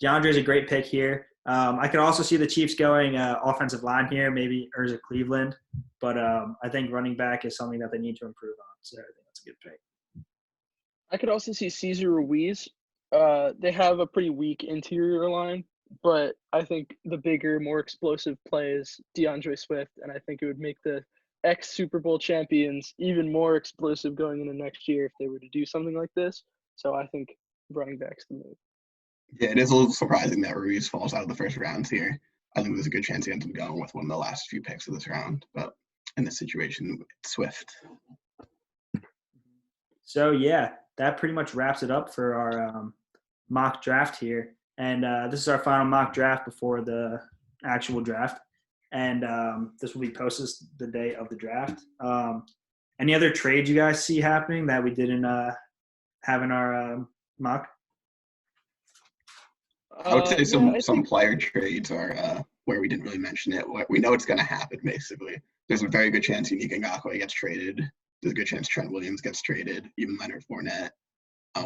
DeAndre is a great pick here. I could also see the Chiefs going offensive line here, maybe Urza Cleveland, but I think running back is something that they need to improve on. So I think that's a good pick. I could also see Cesar Ruiz. They have a pretty weak interior line, but I think the bigger, more explosive play is DeAndre Swift, and I think it would make the ex-Super Bowl champions even more explosive going into next year if they were to do something like this. So I think running back's the move. Yeah, it is a little surprising that Ruiz falls out of the first rounds here. I think there's a good chance he ends up going with one of the last few picks of this round, but in this situation, it's Swift. So, yeah, that pretty much wraps it up for our mock draft here. And this is our final mock draft before the actual draft. And this will be posted the day of the draft. Any other trades you guys see happening that we didn't have in our mock? I would say some player trades are where we didn't really mention it. We know it's going to happen, basically. There's a very good chance Unique Ngakoue gets traded. There's a good chance Trent Williams gets traded, even Leonard Fournette.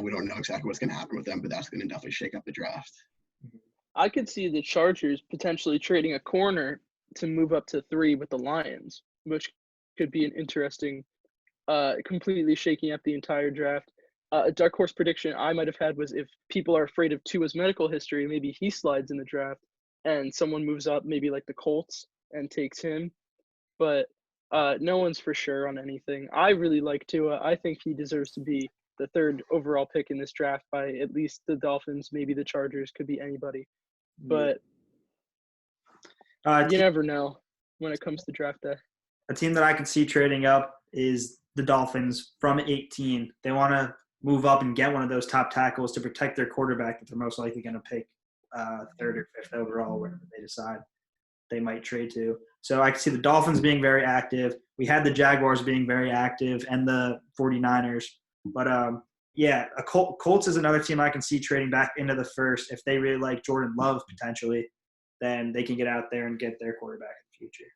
We don't know exactly what's going to happen with them, but that's going to definitely shake up the draft. I could see the Chargers potentially trading a corner to move up to 3 with the Lions, which could be an interesting, completely shaking up the entire draft. A dark horse prediction I might have had was if people are afraid of Tua's medical history, maybe he slides in the draft and someone moves up, maybe like the Colts, and takes him. But no one's for sure on anything. I really like Tua. I think he deserves to be the 3rd overall pick in this draft by at least the Dolphins, maybe the Chargers, could be anybody. But you never know when it comes to draft day. A team that I could see trading up is the Dolphins from 18. They want to move up and get one of those top tackles to protect their quarterback that they're most likely going to pick 3rd or 5th overall, wherever they decide they might trade to. So I can see the Dolphins being very active. We had the Jaguars being very active and the 49ers. But, Colts is another team I can see trading back into the 1st. If they really like Jordan Love potentially, then they can get out there and get their quarterback in the future.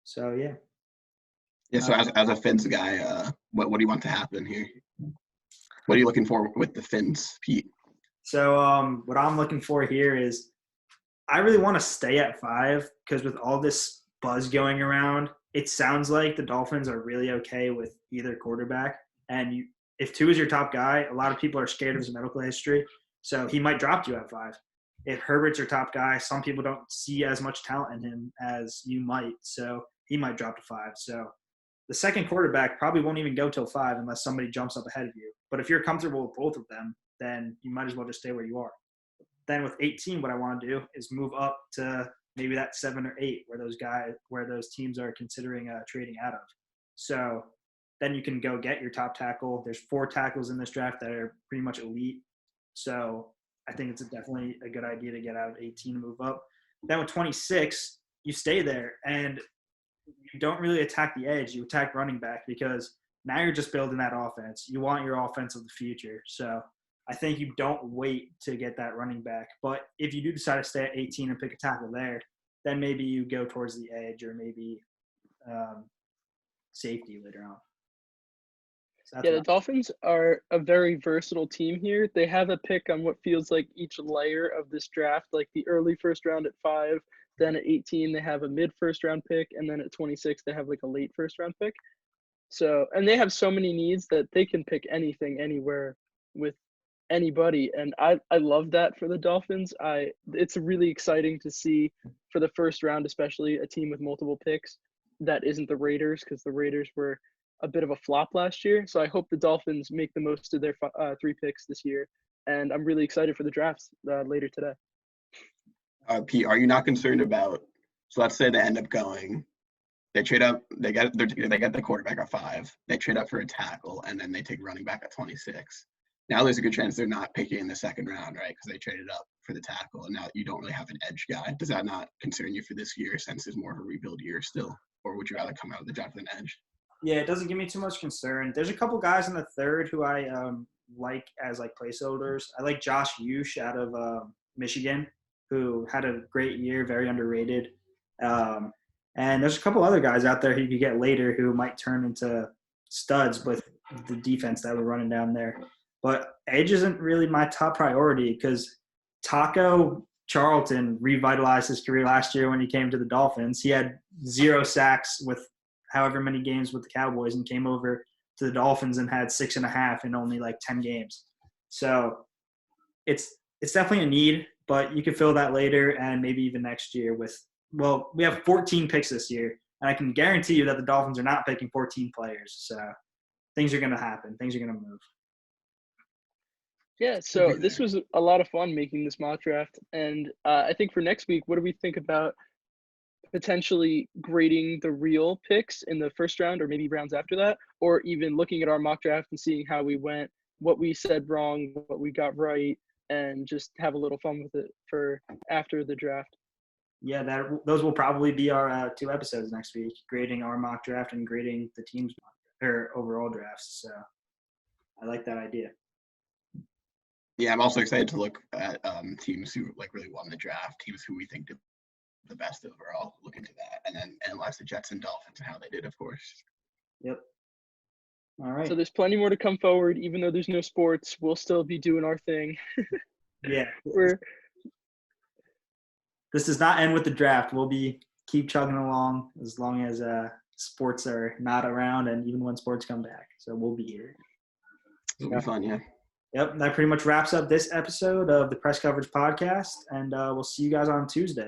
So, yeah. Yeah, so as a Fins guy, what do you want to happen here? What are you looking for with the Fins, Pete? So what I'm looking for here is I really want to stay at 5 because with all this buzz going around, it sounds like the Dolphins are really okay with either quarterback. And if 2 is your top guy, a lot of people are scared of his medical history, so he might drop you at 5. If Herbert's your top guy, some people don't see as much talent in him as you might, so he might drop to 5. So the second quarterback probably won't even go till 5 unless somebody jumps up ahead of you. But if you're comfortable with both of them, then you might as well just stay where you are. Then with 18, what I want to do is move up to maybe that 7 or 8 where those teams are considering trading out of. So then you can go get your top tackle. There's 4 tackles in this draft that are pretty much elite. So I think it's definitely a good idea to get out of 18 and move up. Then with 26, you stay there and you don't really attack the edge. You attack running back because now you're just building that offense. You want your offense of the future. So I think you don't wait to get that running back. But if you do decide to stay at 18 and pick a tackle there, then maybe you go towards the edge or maybe safety later on. So Yeah, the Dolphins are a very versatile team here. They have a pick on what feels like each layer of this draft, like the early first round at 5, then at 18 they have a mid first round pick, and then at 26 they have like a late first round pick. So, and they have so many needs that they can pick anything anywhere with anybody, and I love that for the Dolphins. It's really exciting to see for the first round, especially a team with multiple picks that isn't the Raiders, because the Raiders were a bit of a flop last year. So I hope the Dolphins make the most of their 3 picks this year, and I'm really excited for the drafts later today. Pete, are you not concerned about? So let's say they end up going. They trade up. They get the quarterback at 5. They trade up for a tackle, and then they take running back at 26. Now there's a good chance they're not picking in the second round, right? Because they traded up for the tackle, and now you don't really have an edge guy. Does that not concern you for this year, since it's more of a rebuild year still, or would you rather come out of the draft with an edge? Yeah, it doesn't give me too much concern. There's a couple guys in the third who I like as like placeholders. I like Josh Uche out of Michigan, who had a great year, very underrated. And there's a couple other guys out there who you could get later who might turn into studs with the defense that we're running down there. But edge isn't really my top priority because Taco Charlton revitalized his career last year when he came to the Dolphins. He had 0 sacks with however many games with the Cowboys and came over to the Dolphins and had 6.5 in only like 10 games. So it's definitely a need, but you can fill that later and maybe even next year with – well, we have 14 picks this year, and I can guarantee you that the Dolphins are not picking 14 players. So things are going to happen. Things are going to move. Yeah, so this was a lot of fun making this mock draft. And I think for next week, what do we think about potentially grading the real picks in the first round or maybe rounds after that, or even looking at our mock draft and seeing how we went, what we said wrong, what we got right, and just have a little fun with it for after the draft? Yeah, those will probably be our 2 episodes next week, grading our mock draft and grading the team's or overall drafts. So I like that idea. Yeah, I'm also excited to look at teams who like really won the draft, teams who we think did the best overall. Look into that, and then analyze the Jets and Dolphins and how they did, of course. Yep. All right. So there's plenty more to come forward. Even though there's no sports, we'll still be doing our thing. Yeah. This does not end with the draft. We'll keep chugging along as long as sports are not around and even when sports come back. So we'll be here. It'll be fun, yeah. Yep, that pretty much wraps up this episode of the Press Coverage Podcast, and we'll see you guys on Tuesday.